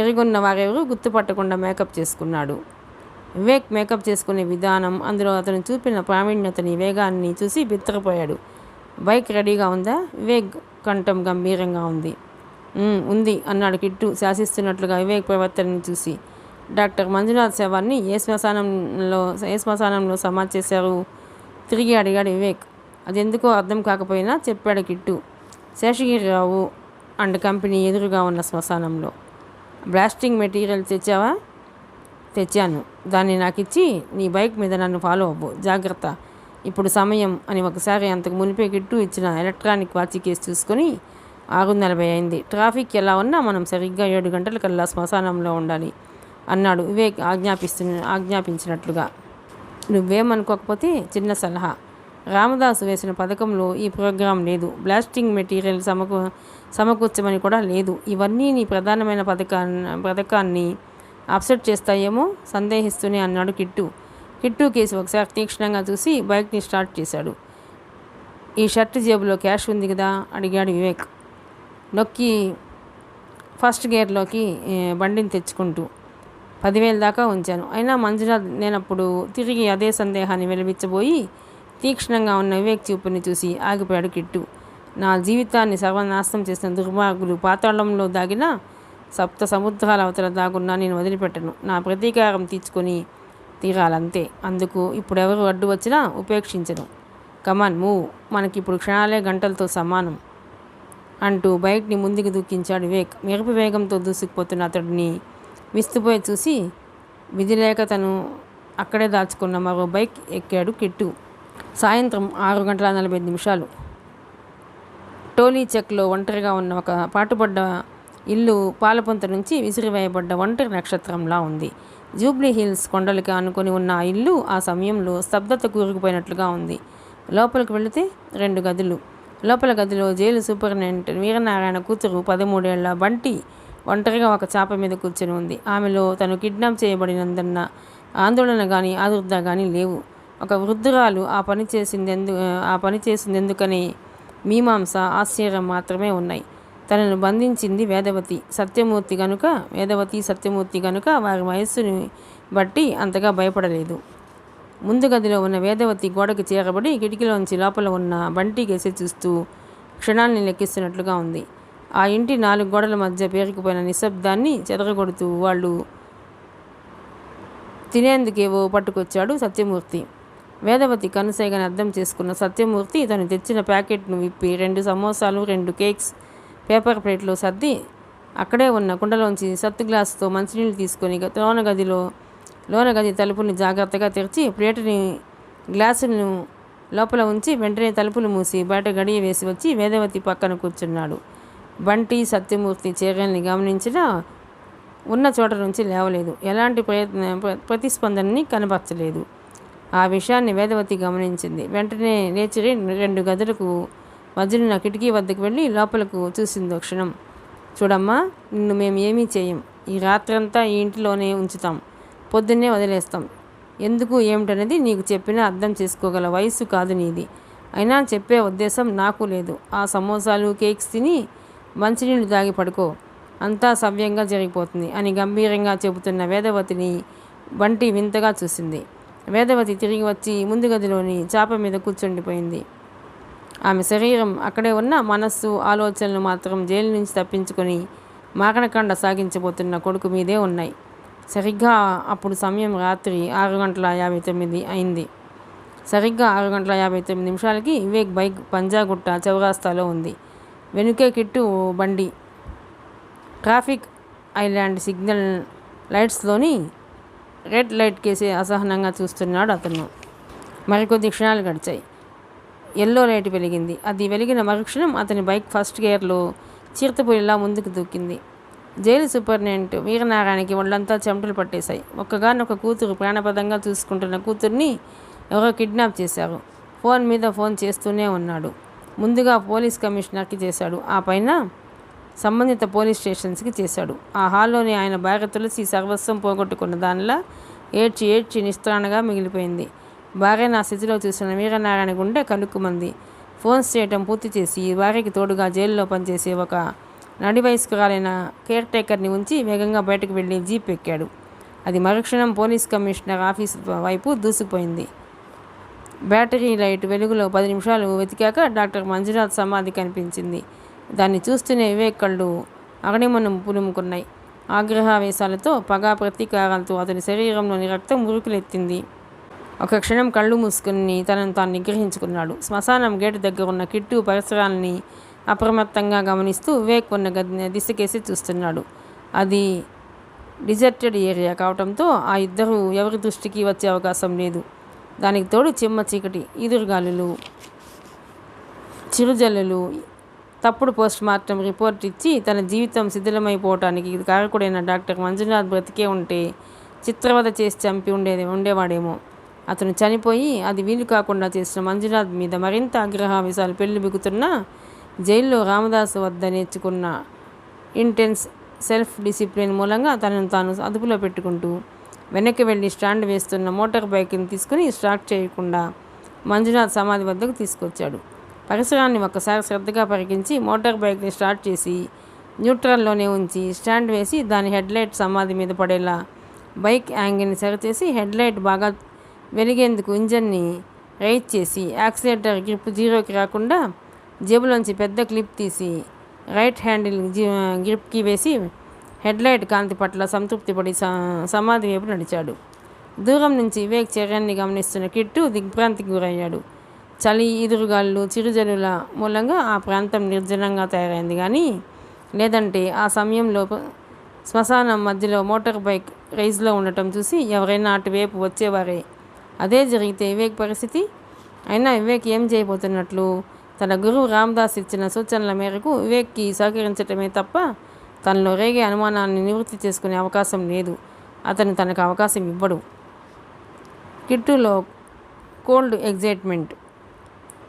ఎరుగున్న వారెవరూ గుర్తుపట్టకుండా మేకప్ చేసుకున్నాడు. వివేక్ మేకప్ చేసుకునే విధానం, అందులో అతను చూపిన ప్రావీణ్యతని, వేగాన్ని చూసి బిత్తరపోయాడు. బైక్ రెడీగా ఉందా? వివేక్ కంఠం గంభీరంగా ఉంది అన్నాడు కిట్టు శాసిస్తున్నట్లుగా వివేక్ ప్రవర్తనని చూసి. డాక్టర్ మంజునాథ్ శవాన్ని ఏ శ్మశానంలో సమాధి చేశారు? తిరిగి అడిగాడు వివేక్. అది ఎందుకో అర్థం కాకపోయినా చెప్పాడు కిట్టు. శేషగిరిరావు అండ్ కంపెనీ ఎదురుగా ఉన్న శ్మశానంలో. బ్లాస్టింగ్ మెటీరియల్ తెచ్చావా? తెచ్చాను. దాన్ని నాకు ఇచ్చి నీ బైక్ మీద నన్ను ఫాలో అవ్వు, జాగ్రత్త. ఇప్పుడు సమయం అని ఒకసారి అంతకు మునిపే కిట్టు ఇచ్చిన ఎలక్ట్రానిక్ వాచ్ కేసు చూసుకొని 6:40 అయింది. ట్రాఫిక్ ఎలా ఉన్నా మనం సరిగ్గా 7 గంటలకల్లా శ్మశానంలో ఉండాలి అన్నాడు వివేక్ ఆజ్ఞాపించినట్లుగా. నువ్వేమనుకోకపోతే చిన్న సలహా. రామదాసు వేసిన పథకంలో ఈ ప్రోగ్రాం లేదు. బ్లాస్టింగ్ మెటీరియల్ సమకూర్చమని కూడా లేదు. ఇవన్నీ నీ ప్రధానమైన పథకాన్ని అప్సెట్ చేస్తాయేమో సందేహిస్తూనే అన్నాడు కిట్టు. కిట్టు కేసు ఒకసారి తీక్షణంగా చూసి బైక్ని స్టార్ట్ చేశాడు. ఈ షర్ట్ జేబులో క్యాష్ ఉంది కదా అడిగాడు వివేక్, నొక్కి ఫస్ట్ గేర్లోకి బండిని తెచ్చుకుంటూ. 10,000 దాకా ఉంచాను. అయినా మంజునాథ్ నేనప్పుడు తిరిగి అదే సందేహాన్ని వెలిపించబోయి తీక్షణంగా ఉన్న వివేక్ చూపుని చూసి ఆగిపోయాడు కిట్టు. నా జీవితాన్ని సర్వనాశనం చేసిన దుర్మార్గులు పాతాళంలో దాగిన సప్త సముద్రాల అవతల దాగున్నా నేను వదిలిపెట్టను. నా ప్రతీకారం తీర్చుకొని తీరాలంతే. అందుకు ఇప్పుడెవరు అడ్డు వచ్చినా ఉపేక్షించను. కమాన్ మూవ్, మనకిప్పుడు క్షణాలే గంటలతో సమానం అంటూ బైక్ని ముందుకు దూకించాడు వివేక్. మెరుపు వేగంతో దూసుకుపోతున్న అతడిని విస్తుపోయి చూసి విధి లేక తను అక్కడే దాచుకున్న మరో బైక్ ఎక్కాడు కిట్టు. సాయంత్రం 6:45 టోలీ చెక్లో ఒంటరిగా ఉన్న ఒక పాటుపడ్డ ఇల్లు పాలపొంత నుంచి విసిరివేయబడ్డ ఒంటరి నక్షత్రంలా ఉంది. జూబ్లీ హిల్స్ కొండలకి ఆనుకొని ఉన్న ఆ ఇల్లు ఆ సమయంలో స్తబ్దత కూరుకుపోయినట్లుగా ఉంది. లోపలికి వెళితే 2 గదులు. లోపల గదిలో జైలు సూపరింటెండెంట్ వీరనారాయణ కూతురు 13 ఏళ్ల బంటి ఒంటరిగా ఒక చాప మీద కూర్చొని ఉంది. ఆమెలో తను కిడ్నాప్ చేయబడినందన్న ఆందోళన కానీ ఆదుర్ద కానీ లేవు. ఒక వృద్ధురాలు ఆ పని చేసిందెందుకనే మీమాంస, ఆశ్చర్యం మాత్రమే ఉన్నాయి. తనను బంధించింది వేదవతి సత్యమూర్తి గనుక వారి వయస్సుని బట్టి అంతగా భయపడలేదు. ముందు గదిలో ఉన్న వేదవతి గోడకి చేరబడి కిటికీలోంచి లోపల ఉన్న బంటి కేసి చూస్తూ క్షణాల్ని లెక్కిస్తున్నట్లుగా ఉంది. ఆ ఇంటి 4 గోడల మధ్య పేరుకుపోయిన నిశ్శబ్దాన్ని చెదరగొడుతూ వాళ్ళు తినేందుకేవో పట్టుకొచ్చాడు సత్యమూర్తి. వేదవతి కనుసైగని అర్థం చేసుకున్న సత్యమూర్తి తను తెచ్చిన ప్యాకెట్ను విప్పి 2 సమోసాలు, 2 కేక్స్ పేపర్ ప్లేట్లో సర్ది అక్కడే ఉన్న కుండలోంచి సత్తు గ్లాసుతో మంచినీళ్ళు తీసుకొని లోన గది తలుపుని జాగ్రత్తగా తెరిచి ప్లేటుని గ్లాసులను లోపల ఉంచి వెంటనే తలుపులు మూసి బయట గడియ వేసి వచ్చి వేదవతి పక్కన కూర్చున్నాడు. బంటి, సత్యమూర్తి చర్యల్ని గమనించినా ఉన్న చోట నుంచి లేవలేదు. ఎలాంటి ప్రతిస్పందనని కనబరచలేదు. ఆ విషయాన్ని వేదవతి గమనించింది. వెంటనే లేచి 2 గదులకు మధ్యనున్న కిటికీ వద్దకు వెళ్ళి లోపలకు చూసిందో క్షణం. చూడమ్మా, నిన్ను మేము ఏమీ చేయం. ఈ రాత్రంతా ఈ ఇంటిలోనే ఉంచుతాం. పొద్దున్నే వదిలేస్తాం. ఎందుకు ఏమిటనేది నీకు చెప్పినా అర్థం చేసుకోగల వయసు కాదు నీది. అయినా చెప్పే ఉద్దేశం నాకు లేదు. ఆ సమోసాలు, కేక్స్ తిని మంచినీళ్ళు తాగి పడుకో, అంతా సవ్యంగా జరిగిపోతుంది అని గంభీరంగా చెబుతున్న వేదవతిని బంటి వింతగా చూసింది. వేదవతి తిరిగి వచ్చి ముందు గదిలోని చాప మీద కూర్చుండిపోయింది. ఆమె శరీరం అక్కడే ఉన్న మనస్సు, ఆలోచనలు మాత్రం జైలు నుంచి తప్పించుకొని మారణకాండ సాగించబోతున్న కొడుకు మీదే ఉన్నాయి. సరిగ్గా అప్పుడు సమయం రాత్రి 6:59 అయింది. సరిగ్గా 6:59 వివేక్ బైక్ పంజాగుట్ట చౌరాస్తాలో ఉంది. వెనుకే కిట్టు బండి. ట్రాఫిక్ ఐలాండ్ సిగ్నల్ లైట్స్లోని రెడ్ లైట్ కేసి అసహనంగా చూస్తున్నాడు అతను. మరికొద్ది క్షణాలు గడిచాయి. ఎల్లో లైట్ వెలిగింది. అది వెలిగిన మరుక్షణం అతని బైక్ ఫస్ట్ గేర్లో చీర్తపులిలా ముందుకు దూకింది. జైలు సూపరింటెండెంట్ వీరనారాయణకి ఒళ్ళంతా చెమటలు పట్టేశాయి. ఒక్కగానొక్క కూతురు, ప్రాణప్రదంగా చూసుకుంటున్న కూతుర్ని ఎవరో కిడ్నాప్ చేశారు. ఫోన్ మీద ఫోన్ చేస్తూనే ఉన్నాడు. ముందుగా పోలీస్ కమిషనర్కి చేశాడు. ఆ పైన సంబంధిత పోలీస్ స్టేషన్స్కి చేశాడు. ఆ హాల్లోనే ఆయన భార్య తులసి సర్వస్వం పోగొట్టుకున్న దానిలా ఏడ్చి నిస్త్రాణగా మిగిలిపోయింది. భార్య నా స్థితిలో చూసిన వీరనారాయణ గుండె కలుక్కుమంది. ఫోన్స్ చేయటం పూర్తి చేసి భార్యకి తోడుగా జైల్లో పనిచేసే ఒక నడి వయస్కురాలైన కేర్ టేకర్ని ఉంచి వేగంగా బయటకు వెళ్ళి జీప్ ఎక్కాడు. అది మరుక్షణం పోలీస్ కమిషనర్ ఆఫీస్ వైపు దూసుకుపోయింది. బ్యాటరీ లైట్ వెలుగులో 10 నిమిషాలు వెతికాక డాక్టర్ మంజునాథ్ సమాధి కనిపించింది. దాన్ని చూస్తూనే వివేక్ కళ్ళు అగణిమనం పులుముకున్నాయి. ఆగ్రహావేశాలతో, పగా ప్రతీకారాలతో అతని శరీరంలోని రక్తం మురుకులెత్తింది. ఒక క్షణం కళ్ళు మూసుకుని తనను తాను నిగ్రహించుకున్నాడు. శ్మశానం గేటు దగ్గర ఉన్న కిట్టు పరిసరాలని అప్రమత్తంగా గమనిస్తూ వివేక్ ఉన్న దిశకేసి చూస్తున్నాడు. అది డిజర్టెడ్ ఏరియా కావడంతో ఆ ఇద్దరు ఎవరి దృష్టికి వచ్చే అవకాశం లేదు. దానికి తోడు చిమ్మ చీకటి, ఈదురుగాలులు, చిరుజల్లులు. తప్పుడు పోస్ట్ మార్టం రిపోర్ట్ ఇచ్చి తన జీవితం శిథిలమైపోవటానికి కారకుడైన డాక్టర్ మంజునాథ్ బ్రతికే ఉంటే చిత్రవద చేసి చంపి ఉండేవాడేమో. అతను చనిపోయి అది వీలు కాకుండా చేసిన మంజునాథ్ మీద మరింత ఆగ్రహావేశాలు పెళ్లిబిగుతున్నా జైల్లో రామదాసు వద్ద నేర్చుకున్న ఇంటెన్స్ సెల్ఫ్ డిసిప్లిన్ మూలంగా తనను తాను అదుపులో పెట్టుకుంటూ వెనక్కి వెళ్ళి స్టాండ్ వేస్తున్న మోటార్ బైక్ని తీసుకుని స్టార్ట్ చేయకుండా మంజునాథ్ సమాధి వద్దకు తీసుకొచ్చాడు. పరిసరాన్ని ఒక్కసారి శ్రద్ధగా పరికించి మోటార్ బైక్ని స్టార్ట్ చేసి న్యూట్రల్లోనే ఉంచి స్టాండ్ వేసి దాని హెడ్లైట్ సమాధి మీద పడేలా బైక్ యాంగిల్ని సరిచేసి హెడ్లైట్ బాగా వెలిగేందుకు ఇంజన్ని రైజ్ చేసి యాక్సిలేటర్ గ్రిప్ జీరోకి రాకుండా జేబులోంచి పెద్ద క్లిప్ తీసి రైట్ హ్యాండిల్ గ్రిప్కి వేసి హెడ్లైట్ కాంతి పట్ల సంతృప్తి పడి సమాధి వైపు నడిచాడు. దూరం నుంచి వివేక్ చర్యాన్ని గమనిస్తున్న కిట్టు దిగ్భ్రాంతికి గురయ్యాడు. చలి, ఈదురుగాళ్ళు, చిరుజనుల మూలంగా ఆ ప్రాంతం నిర్జనంగా తయారైంది. కానీ లేదంటే ఆ సమయంలో శ్మశానం మధ్యలో మోటార్ బైక్ రైజ్లో ఉండటం చూసి ఎవరైనా అటువైపు వచ్చేవారే. అదే జరిగితే వివేక్ పరిస్థితి? అయినా వివేక్ ఏం చేయబోతున్నట్లు? తన గురువు రామ్దాస్ ఇచ్చిన సూచనల మేరకు వివేక్కి సహకరించటమే తప్ప తనలో రేగే అనుమానాన్ని నివృత్తి చేసుకునే అవకాశం లేదు. అతను తనకు అవకాశం ఇవ్వడు. కిట్టులో కోల్డ్ ఎగ్జైట్మెంట్.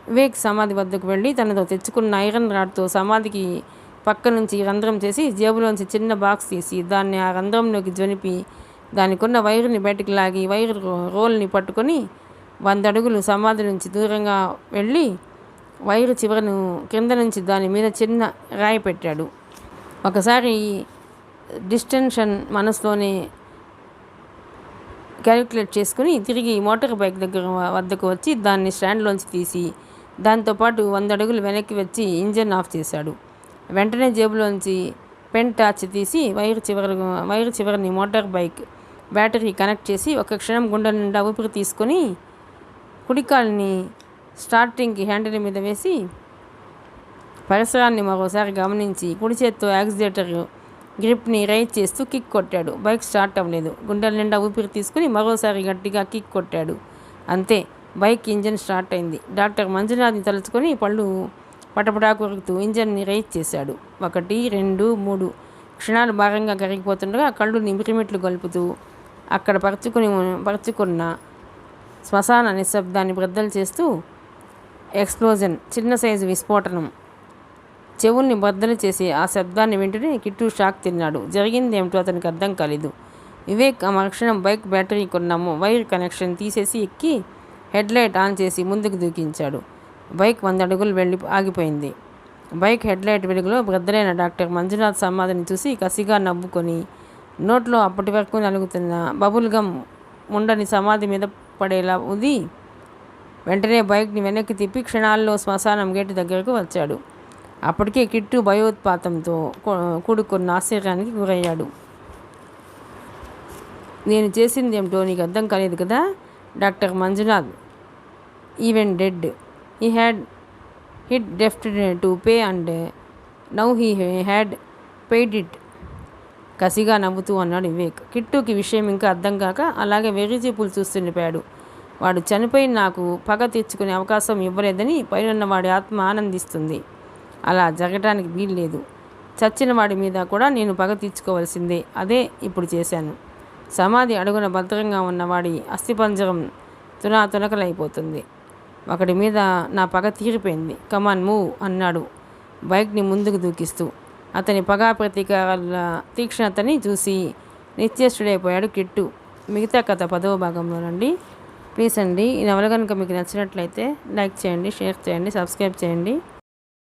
వివేక్ సమాధి వద్దకు వెళ్ళి తనతో తెచ్చుకున్న ఐరన్ రాడ్తో సమాధికి పక్క నుంచి రంధ్రం చేసి జేబులోంచి చిన్న బాక్స్ తీసి దాన్ని ఆ రంధ్రంలోకి జొనిపి దానికున్న వైరుని బయటికి లాగి వైరు రోల్ని పట్టుకొని 100 అడుగులు సమాధి నుంచి దూరంగా వెళ్ళి వైరు చివరను కింద నుంచి దాని మీద చిన్న రాయి పెట్టాడు. ఒకసారి డిస్టెన్షన్ మనసులోనే క్యాలిక్యులేట్ చేసుకుని తిరిగి మోటార్ బైక్ వద్దకు వచ్చి దాన్ని స్టాండ్లోంచి తీసి దాంతోపాటు 100 అడుగులు వెనక్కి వచ్చి ఇంజన్ ఆఫ్ చేశాడు. వెంటనే జేబులోంచి పెన్ టార్చ్ తీసి వైరు చివరిని మోటార్ బైక్ బ్యాటరీ కనెక్ట్ చేసి ఒక క్షణం గుండె నిండా ఊపిరి తీసుకొని కుడికాల్ని స్టార్టింగ్కి హ్యాండిల్ మీద వేసి పరిసరాన్ని మరోసారి గమనించి కుడి చేత్తో యాక్సిలేటర్ గ్రిప్ని రైజ్ చేస్తూ కిక్ కొట్టాడు. బైక్ స్టార్ట్ అవ్వలేదు. గుండెల నిండా ఊపిరి తీసుకుని మరోసారి గట్టిగా కిక్ కొట్టాడు. అంతే, బైక్ ఇంజన్ స్టార్ట్ అయింది. డాక్టర్ మంజునాథ్ని తలుచుకొని పళ్ళు పటపటా కొరుకుతూ ఇంజన్ని రైజ్ చేశాడు. 1, 2, 3 క్షణాలు భారంగా కరిగిపోతుండగా కళ్ళు నిమిరిమిట్లు గలుపుతూ అక్కడ పరుచుకున్న శ్మశాన నిశ్శబ్దాన్ని బ్రద్దలు చేస్తూ ఎక్స్ప్లోజన్, చిన్న సైజు విస్ఫోటనం చెవుల్ని బద్దలు చేసి ఆ శబ్దాన్ని వింటూనే కిట్టు షాక్ తిన్నాడు. జరిగిందేమిటో అతనికి అర్థం కాలేదు. వివేక్ ఆ మరుక్షణం బైక్ బ్యాటరీ కొన్న వైర్ కనెక్షన్ తీసేసి ఎక్కి హెడ్లైట్ ఆన్ చేసి ముందుకు దూకించాడు. బైక్ 100 అడుగులు వెళ్ళి ఆగిపోయింది. బైక్ హెడ్లైట్ వెలుగులో బ్రద్దలైన డాక్టర్ మంజునాథ్ సమాధిని చూసి కసిగా నవ్వుకొని నోట్లో అప్పటి వరకు నలుగుతున్న బబుల్ గమ్ ముండని సమాధి మీద పడేలా ఊది వెంటనే బైక్ని వెనక్కి తిప్పి క్షణాల్లో శ్మశానం గేటు దగ్గరకు వచ్చాడు. అప్పటికే కిట్టు భయోత్పాతంతో కూడుకున్న ఆశ్చర్యానికి గురయ్యాడు. నేను చేసింది ఏమిటో నీకు అర్థం కాలేదు కదా? Doctor Manjunath even dead. He had hit deft to pay and now he had paid it. కసిగా నవ్వుతూ అన్నాడు వివేక్. కిట్టుకి విషయం ఇంకా అర్థం కాక అలాగే వెర్రిచూపులు చూస్తుండిపోయాడు. వాడు చనిపోయి నాకు పగ తీర్చుకునే అవకాశం ఇవ్వలేదని పైనున్న వాడి ఆత్మ ఆనందిస్తుంది. అలా జరగటానికి వీల్లేదు. చచ్చిన వాడి మీద కూడా నేను పగ తీర్చుకోవాల్సిందే. అదే ఇప్పుడు చేశాను. సమాధి అడుగున భద్రంగా ఉన్నవాడి అస్థిపంజరం తునకలైపోతుంది. ఒకడి మీద నా పగ తీరిపోయింది. కమాన్ మూవ్ అన్నాడు బైక్ని ముందుకు దూకిస్తూ. అతని పగా ప్రతీకారాల తీక్షణతని చూసి నిశ్చేష్టుడైపోయాడు కిట్టు. మిగతా కథ 10వ భాగంలోనండి. ప్లీజ్ అండి, ఈ నవల కనుక మీకు నచ్చినట్లయితే లైక్ చేయండి, షేర్ చేయండి, సబ్స్క్రైబ్ చేయండి.